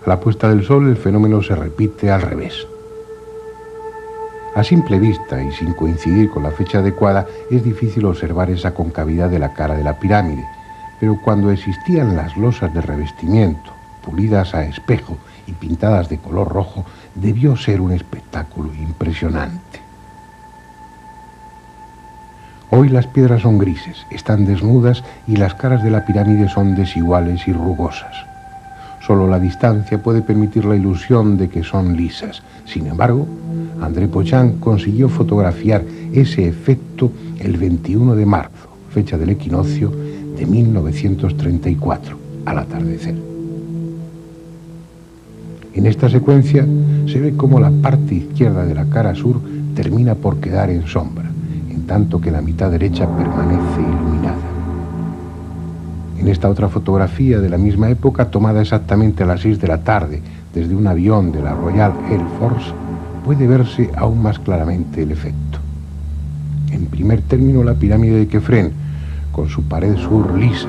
A la puesta del sol el fenómeno se repite al revés. A simple vista y sin coincidir con la fecha adecuada es difícil observar esa concavidad de la cara de la pirámide, pero cuando existían las losas de revestimiento, pulidas a espejo y pintadas de color rojo, debió ser un espectáculo impresionante. Hoy las piedras son grises, están desnudas y las caras de la pirámide son desiguales y rugosas. Solo la distancia puede permitir la ilusión de que son lisas. Sin embargo, André Pochant consiguió fotografiar ese efecto el 21 de marzo, fecha del equinoccio de 1934, al atardecer. En esta secuencia se ve cómo la parte izquierda de la cara sur termina por quedar en sombra, en tanto que la mitad derecha permanece iluminada. En esta otra fotografía de la misma época, tomada exactamente a las 6 de la tarde desde un avión de la Royal Air Force, puede verse aún más claramente el efecto. En primer término, la pirámide de Khéfren, con su pared sur lisa,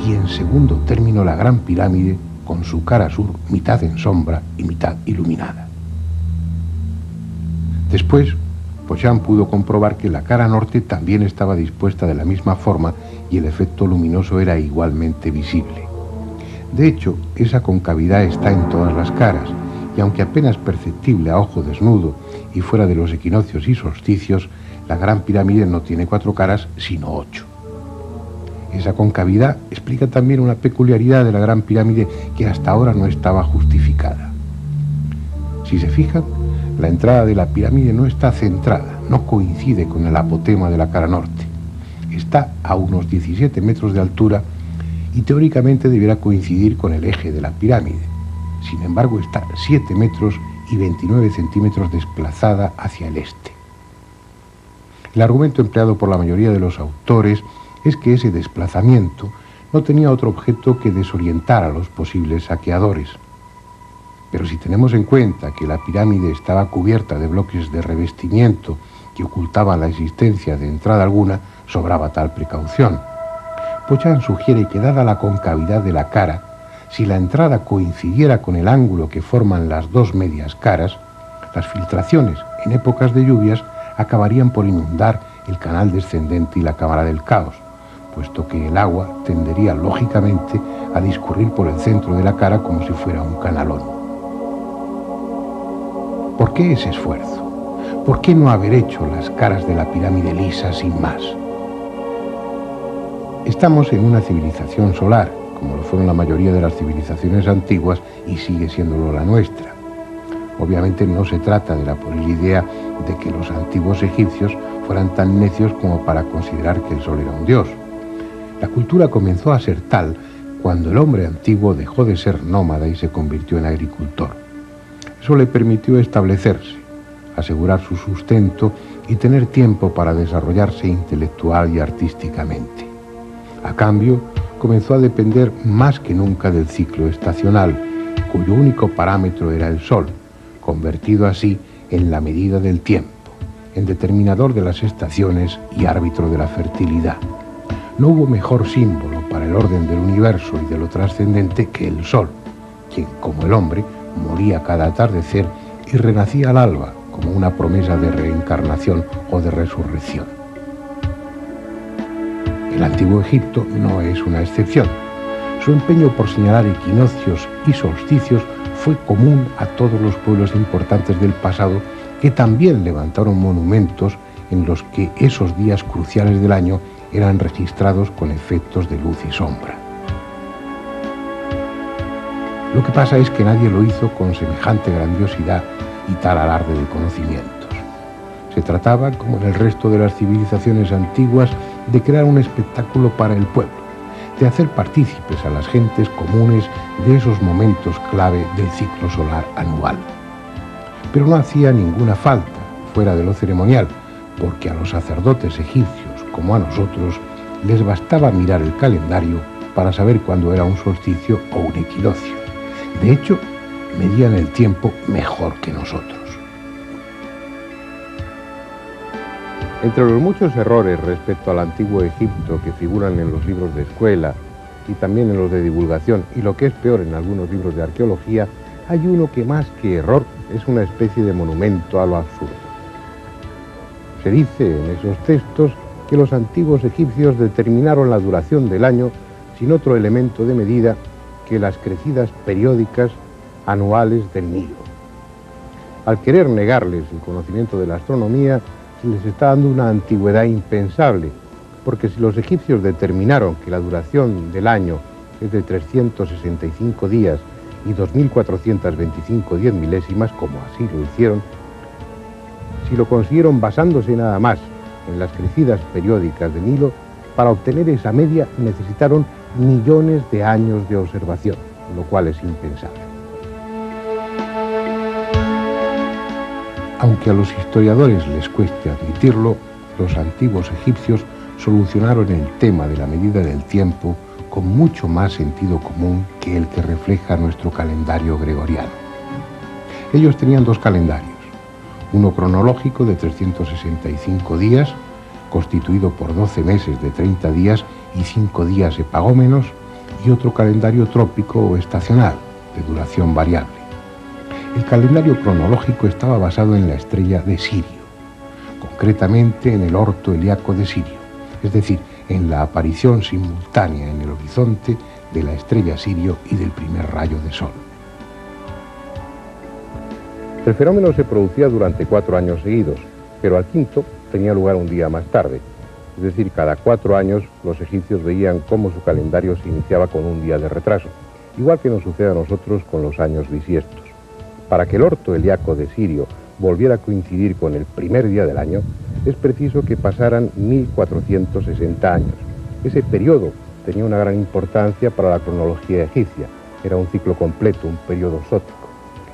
y en segundo término, la Gran Pirámide, con su cara sur mitad en sombra y mitad iluminada. Después, Pochant pudo comprobar que la cara norte también estaba dispuesta de la misma forma y el efecto luminoso era igualmente visible. De hecho, esa concavidad está en todas las caras, y aunque apenas perceptible a ojo desnudo y fuera de los equinoccios y solsticios, la Gran Pirámide no tiene 4 caras, sino 8. Esa concavidad explica también una peculiaridad de la Gran Pirámide que hasta ahora no estaba justificada. Si se fijan, la entrada de la pirámide no está centrada, no coincide con el apotema de la cara norte. Está a unos 17 metros de altura y teóricamente deberá coincidir con el eje de la pirámide. Sin embargo, está 7 metros y 29 centímetros desplazada hacia el este. El argumento empleado por la mayoría de los autores es que ese desplazamiento no tenía otro objeto que desorientar a los posibles saqueadores. Pero si tenemos en cuenta que la pirámide estaba cubierta de bloques de revestimiento que ocultaban la existencia de entrada alguna, sobraba tal precaución. Pochant sugiere que, dada la concavidad de la cara, si la entrada coincidiera con el ángulo que forman las dos medias caras, las filtraciones en épocas de lluvias acabarían por inundar el canal descendente y la cámara del caos, puesto que el agua tendería lógicamente a discurrir por el centro de la cara como si fuera un canalón. ¿Por qué ese esfuerzo? ¿Por qué no haber hecho las caras de la pirámide lisas sin más? Estamos en una civilización solar, como lo fueron la mayoría de las civilizaciones antiguas, y sigue siéndolo la nuestra. Obviamente no se trata de la pueril idea de que los antiguos egipcios fueran tan necios como para considerar que el sol era un dios. La cultura comenzó a ser tal cuando el hombre antiguo dejó de ser nómada y se convirtió en agricultor. Eso le permitió establecerse, asegurar su sustento y tener tiempo para desarrollarse intelectual y artísticamente. A cambio, comenzó a depender más que nunca del ciclo estacional, cuyo único parámetro era el sol, convertido así en la medida del tiempo, en determinador de las estaciones y árbitro de la fertilidad. No hubo mejor símbolo para el orden del universo y de lo trascendente que el sol, quien, como el hombre, moría cada atardecer y renacía al alba como una promesa de reencarnación o de resurrección. El antiguo Egipto no es una excepción. Su empeño por señalar equinoccios y solsticios fue común a todos los pueblos importantes del pasado, que también levantaron monumentos en los que esos días cruciales del año eran registrados con efectos de luz y sombra. Lo que pasa es que nadie lo hizo con semejante grandiosidad y tal alarde de conocimientos. Se trataba, como en el resto de las civilizaciones antiguas, de crear un espectáculo para el pueblo, de hacer partícipes a las gentes comunes de esos momentos clave del ciclo solar anual. Pero no hacía ninguna falta, fuera de lo ceremonial, porque a los sacerdotes egipcios, como a nosotros, les bastaba mirar el calendario para saber cuándo era un solsticio o un equinoccio. De hecho, medían el tiempo mejor que nosotros. Entre los muchos errores respecto al antiguo Egipto que figuran en los libros de escuela y también en los de divulgación, y lo que es peor en algunos libros de arqueología, hay uno que más que error es una especie de monumento a lo absurdo. Se dice en esos textos que los antiguos egipcios determinaron la duración del año sin otro elemento de medida que las crecidas periódicas anuales del Nilo. Al querer negarles el conocimiento de la astronomía, se les está dando una antigüedad impensable, porque si los egipcios determinaron que la duración del año es de 365 días y 2.425 10 milésimas, como así lo hicieron, si lo consiguieron basándose nada más en las crecidas periódicas del Nilo, para obtener esa media necesitaron millones de años de observación, lo cual es impensable. Aunque a los historiadores les cueste admitirlo, los antiguos egipcios solucionaron el tema de la medida del tiempo con mucho más sentido común que el que refleja nuestro calendario gregoriano. Ellos tenían dos calendarios, uno cronológico de 365 días, constituido por 12 meses de 30 días y 5 días epagómenos, y otro calendario trópico o estacional, de duración variable. El calendario cronológico estaba basado en la estrella de Sirio, concretamente en el orto helíaco de Sirio, es decir, en la aparición simultánea en el horizonte de la estrella Sirio y del primer rayo de sol. El fenómeno se producía durante 4 años seguidos, pero al quinto tenía lugar un día más tarde. Es decir, cada 4 años los egipcios veían cómo su calendario se iniciaba con un día de retraso, igual que nos sucede a nosotros con los años bisiestos. Para que el orto helíaco de Sirio volviera a coincidir con el primer día del año, es preciso que pasaran 1460 años. Ese periodo tenía una gran importancia para la cronología egipcia. Era un ciclo completo, un periodo zótico.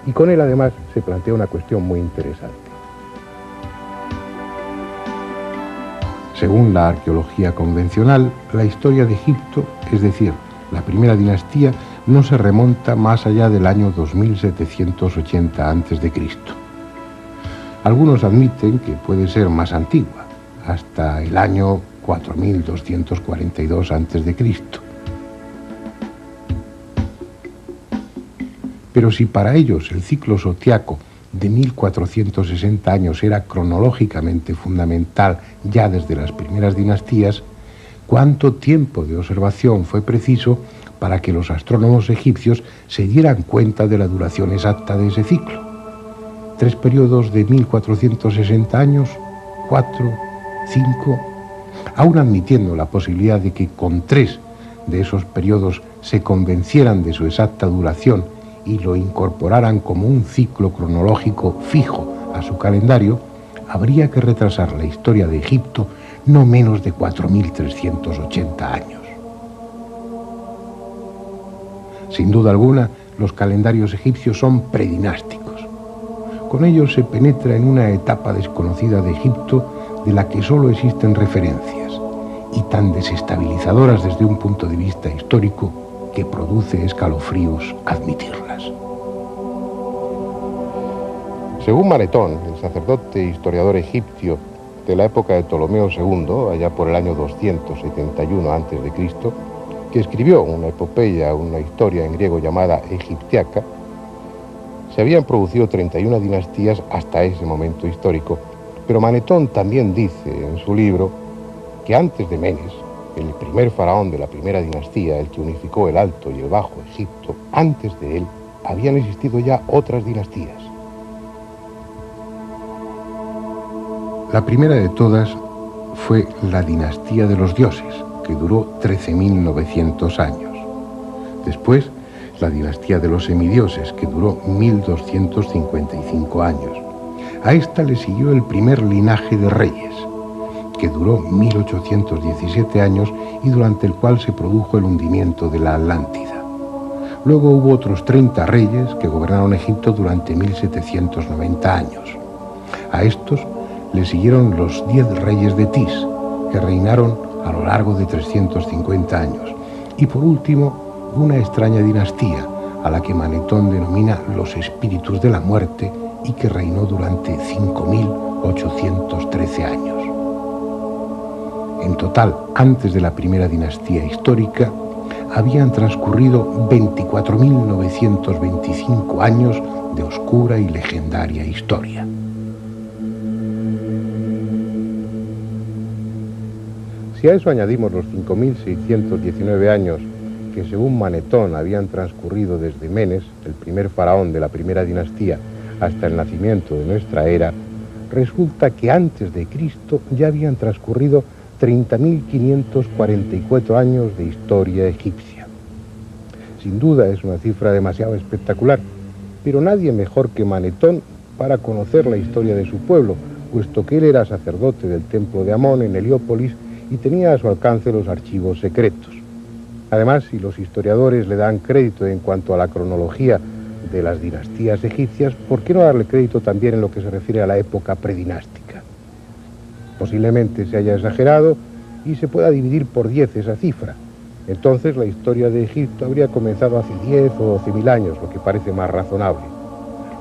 Y con él además se plantea una cuestión muy interesante. Según la arqueología convencional, la historia de Egipto, es decir, la primera dinastía, no se remonta más allá del año 2780 a.C. Algunos admiten que puede ser más antigua, hasta el año 4242 a.C. Pero si para ellos el ciclo zodiaco de 1460 años era cronológicamente fundamental ya desde las primeras dinastías, ¿cuánto tiempo de observación fue preciso para que los astrónomos egipcios se dieran cuenta de la duración exacta de ese ciclo? 3 periodos de 1460 años, 4, 5, aún admitiendo la posibilidad de que con 3 de esos periodos se convencieran de su exacta duración y lo incorporaran como un ciclo cronológico fijo a su calendario, habría que retrasar la historia de Egipto no menos de 4380 años. Sin duda alguna, los calendarios egipcios son predinásticos. Con ellos se penetra en una etapa desconocida de Egipto de la que solo existen referencias y tan desestabilizadoras desde un punto de vista histórico que produce escalofríos admitirlas. Según Manetón, el sacerdote historiador egipcio de la época de Ptolomeo II, allá por el año 271 a.C., que escribió una epopeya, una historia en griego llamada Egiptiaca, se habían producido 31 dinastías hasta ese momento histórico, pero Manetón también dice en su libro que antes de Menes, el primer faraón de la primera dinastía, el que unificó el Alto y el Bajo Egipto, antes de él habían existido ya otras dinastías. La primera de todas fue la dinastía de los dioses, que duró 13.900 años. Después la dinastía de los semidioses, que duró 1255 años. A esta le siguió el primer linaje de reyes, que duró 1817 años y durante el cual se produjo el hundimiento de la Atlántida. Luego hubo otros 30 reyes que gobernaron Egipto durante 1790 años. A estos le siguieron los 10 reyes de Tis, que reinaron a lo largo de 350 años. Y por último, una extraña dinastía, a la que Manetón denomina los espíritus de la muerte y que reinó durante 5.813 años. En total, antes de la primera dinastía histórica, habían transcurrido 24.925 años de oscura y legendaria historia. Si a eso añadimos los 5.619 años que según Manetón habían transcurrido desde Menes, el primer faraón de la primera dinastía, hasta el nacimiento de nuestra era, resulta que antes de Cristo ya habían transcurrido 30.544 años de historia egipcia. Sin duda es una cifra demasiado espectacular, pero nadie mejor que Manetón para conocer la historia de su pueblo, puesto que él era sacerdote del templo de Amón en Heliópolis y tenía a su alcance los archivos secretos. Además, si los historiadores le dan crédito en cuanto a la cronología de las dinastías egipcias, ¿por qué no darle crédito también en lo que se refiere a la época predinástica? Posiblemente se haya exagerado y se pueda dividir por 10 esa cifra. Entonces la historia de Egipto habría comenzado hace 10 o 12.000 años, lo que parece más razonable.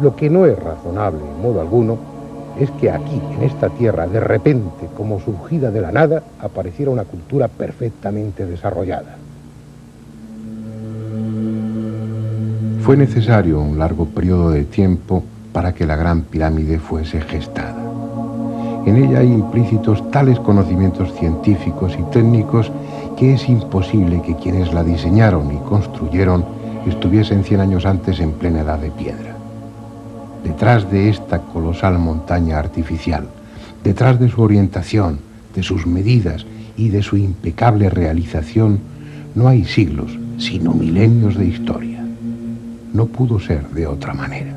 Lo que no es razonable en modo alguno es que aquí, en esta tierra, de repente, como surgida de la nada, apareciera una cultura perfectamente desarrollada. Fue necesario un largo periodo de tiempo para que la Gran Pirámide fuese gestada. En ella hay implícitos tales conocimientos científicos y técnicos que es imposible que quienes la diseñaron y construyeron estuviesen 100 años antes en plena edad de piedra. Detrás de esta colosal montaña artificial, detrás de su orientación, de sus medidas y de su impecable realización, no hay siglos, sino milenios de historia. No pudo ser de otra manera.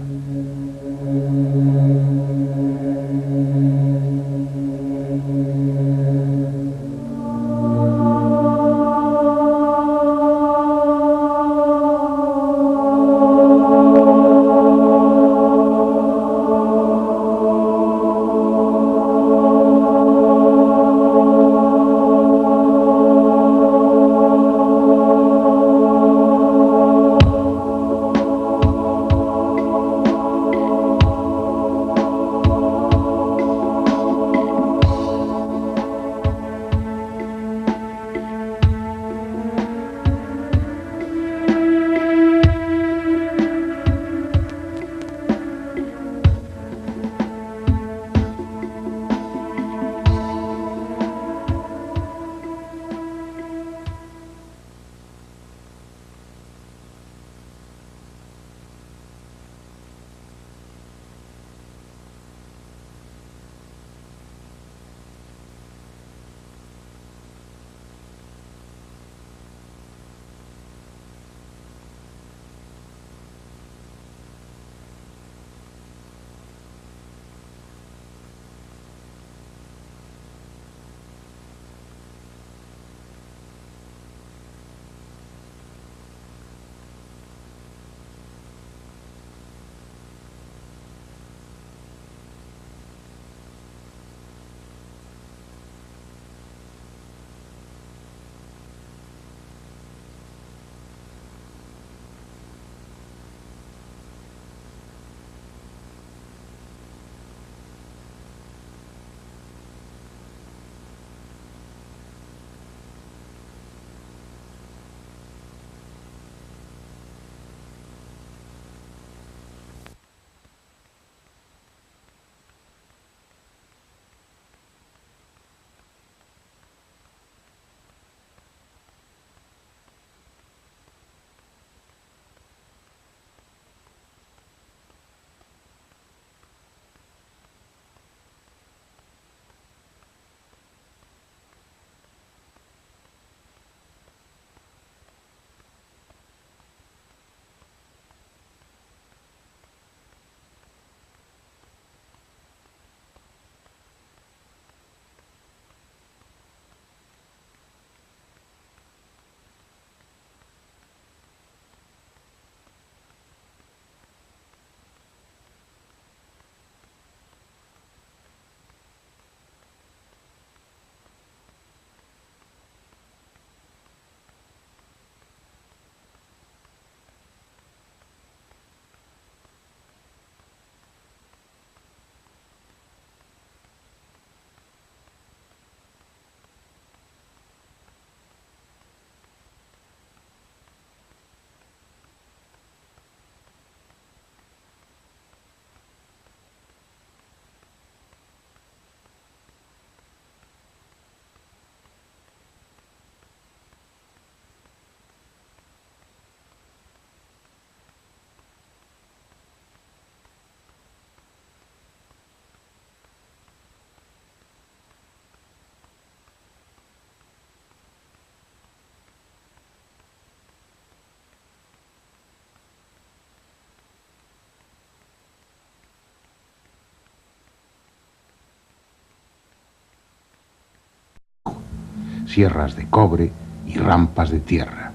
sierras de cobre y rampas de tierra.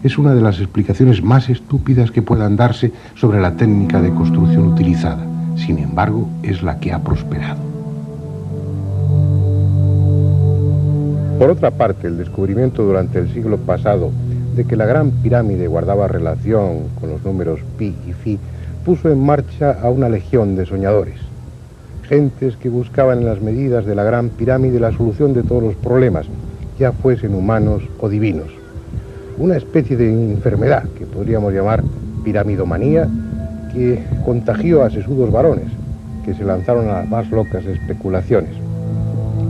Es una de las explicaciones más estúpidas que puedan darse sobre la técnica de construcción utilizada. Sin embargo, es la que ha prosperado. Por otra parte, el descubrimiento durante el siglo pasado de que la Gran Pirámide guardaba relación con los números pi y phi puso en marcha a una legión de soñadores. Gentes que buscaban en las medidas de la Gran Pirámide la solución de todos los problemas, ya fuesen humanos o divinos. Una especie de enfermedad que podríamos llamar piramidomanía, que contagió a sesudos varones, que se lanzaron a las más locas especulaciones.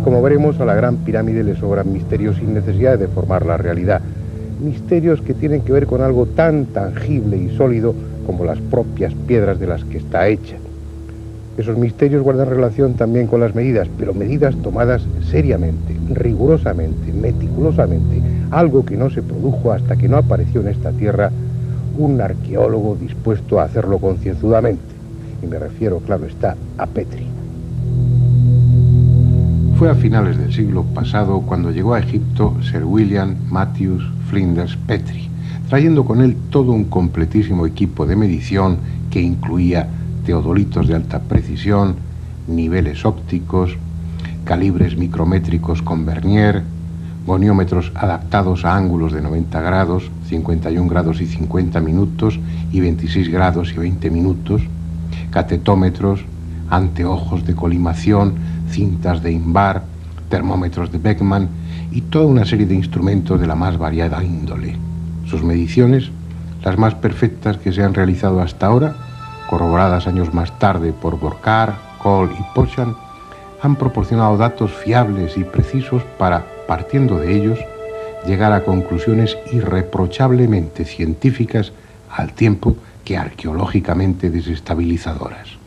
Como veremos, a la Gran Pirámide le sobran misterios sin necesidad de deformar la realidad, misterios que tienen que ver con algo tan tangible y sólido como las propias piedras de las que está hecha. Esos misterios guardan relación también con las medidas, pero medidas tomadas seriamente, rigurosamente, meticulosamente, algo que no se produjo hasta que no apareció en esta tierra un arqueólogo dispuesto a hacerlo concienzudamente. Y me refiero, claro está, a Petrie. Fue a finales del siglo pasado cuando llegó a Egipto Sir William Matthews Flinders Petrie, trayendo con él todo un completísimo equipo de medición que incluía teodolitos de alta precisión, niveles ópticos, calibres micrométricos con vernier, goniómetros adaptados a ángulos de 90 grados, 51 grados y 50 minutos y 26 grados y 20 minutos, catetómetros, anteojos de colimación, cintas de Invar, termómetros de Beckman y toda una serie de instrumentos de la más variada índole. Sus mediciones, las más perfectas que se han realizado hasta ahora, corroboradas años más tarde por Burckhardt, Cole y Pochan, han proporcionado datos fiables y precisos para, partiendo de ellos, llegar a conclusiones irreprochablemente científicas al tiempo que arqueológicamente desestabilizadoras.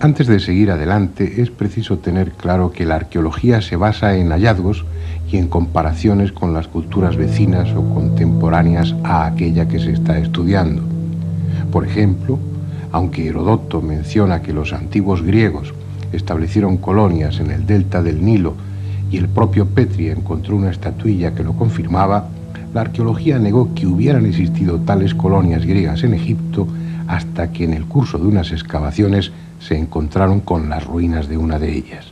Antes de seguir adelante, es preciso tener claro que la arqueología se basa en hallazgos y en comparaciones con las culturas vecinas o contemporáneas a aquella que se está estudiando. Por ejemplo, aunque Heródoto menciona que los antiguos griegos establecieron colonias en el delta del Nilo y el propio Petrie encontró una estatuilla que lo confirmaba, la arqueología negó que hubieran existido tales colonias griegas en Egipto hasta que en el curso de unas excavaciones se encontraron con las ruinas de una de ellas.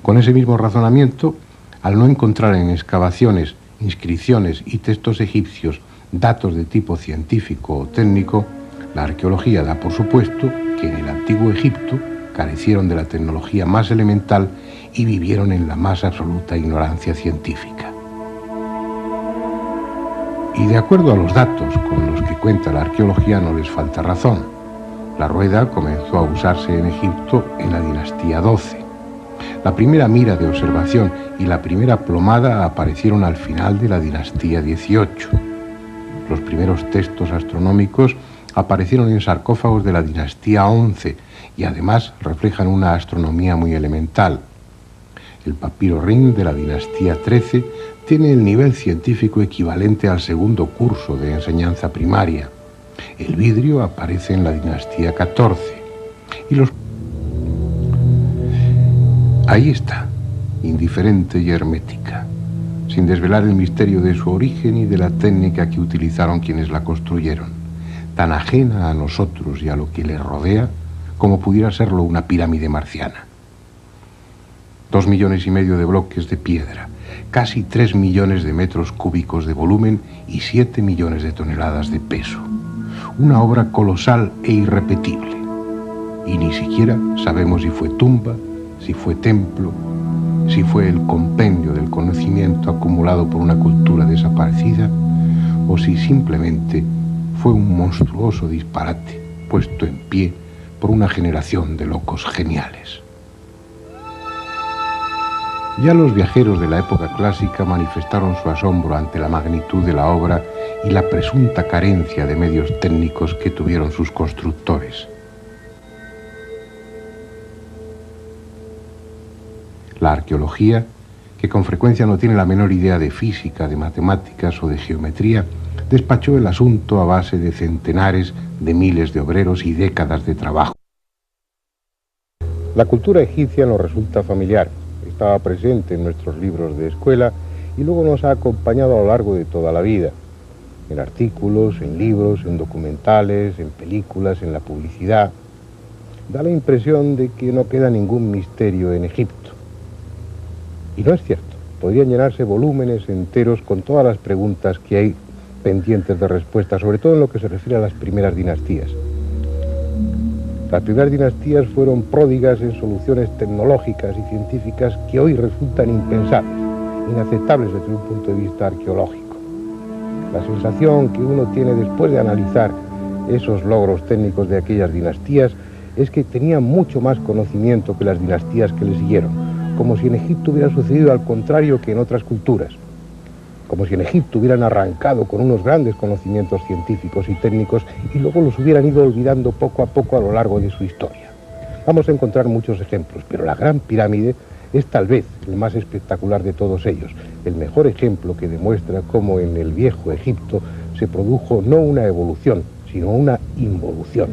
Con ese mismo razonamiento, al no encontrar en excavaciones, inscripciones y textos egipcios datos de tipo científico o técnico, la arqueología da por supuesto que en el antiguo Egipto carecieron de la tecnología más elemental y vivieron en la más absoluta ignorancia científica. Y de acuerdo a los datos con los que cuenta la arqueología no les falta razón. La rueda comenzó a usarse en Egipto en la dinastía XII. La primera mira de observación y la primera plomada aparecieron al final de la dinastía XVIII. Los primeros textos astronómicos aparecieron en sarcófagos de la dinastía XI y además reflejan una astronomía muy elemental. El papiro Ring de la dinastía XIII tiene el nivel científico equivalente al segundo curso de enseñanza primaria. El vidrio aparece en la dinastía XIV y los... Ahí está, indiferente y hermética, sin desvelar el misterio de su origen y de la técnica que utilizaron quienes la construyeron, tan ajena a nosotros y a lo que le rodea como pudiera serlo una pirámide marciana. 2,5 millones de bloques de piedra, casi 3 millones de metros cúbicos de volumen y 7 millones de toneladas de peso. Una obra colosal e irrepetible. Y ni siquiera sabemos si fue tumba, si fue templo, si fue el compendio del conocimiento acumulado por una cultura desaparecida, o si simplemente fue un monstruoso disparate puesto en pie por una generación de locos geniales. Ya los viajeros de la época clásica manifestaron su asombro ante la magnitud de la obra y la presunta carencia de medios técnicos que tuvieron sus constructores. La arqueología, que con frecuencia no tiene la menor idea de física, de matemáticas o de geometría, despachó el asunto a base de centenares de miles de obreros y décadas de trabajo. La cultura egipcia nos resulta familiar. estaba presente en nuestros libros de escuela y luego nos ha acompañado a lo largo de toda la vida, en artículos, en libros, en documentales, en películas, en la publicidad. Da la impresión de que no queda ningún misterio en Egipto. Y no es cierto. Podrían llenarse volúmenes enteros con todas las preguntas que hay pendientes de respuesta, sobre todo en lo que se refiere a las primeras dinastías. Las primeras dinastías fueron pródigas en soluciones tecnológicas y científicas que hoy resultan impensables, inaceptables desde un punto de vista arqueológico. La sensación que uno tiene después de analizar esos logros técnicos de aquellas dinastías es que tenían mucho más conocimiento que las dinastías que le siguieron, como si en Egipto hubiera sucedido al contrario que en otras culturas, como si en Egipto hubieran arrancado con unos grandes conocimientos científicos y técnicos y luego los hubieran ido olvidando poco a poco a lo largo de su historia. Vamos a encontrar muchos ejemplos, pero la Gran Pirámide es tal vez el más espectacular de todos ellos, el mejor ejemplo que demuestra cómo en el viejo Egipto se produjo no una evolución, sino una involución.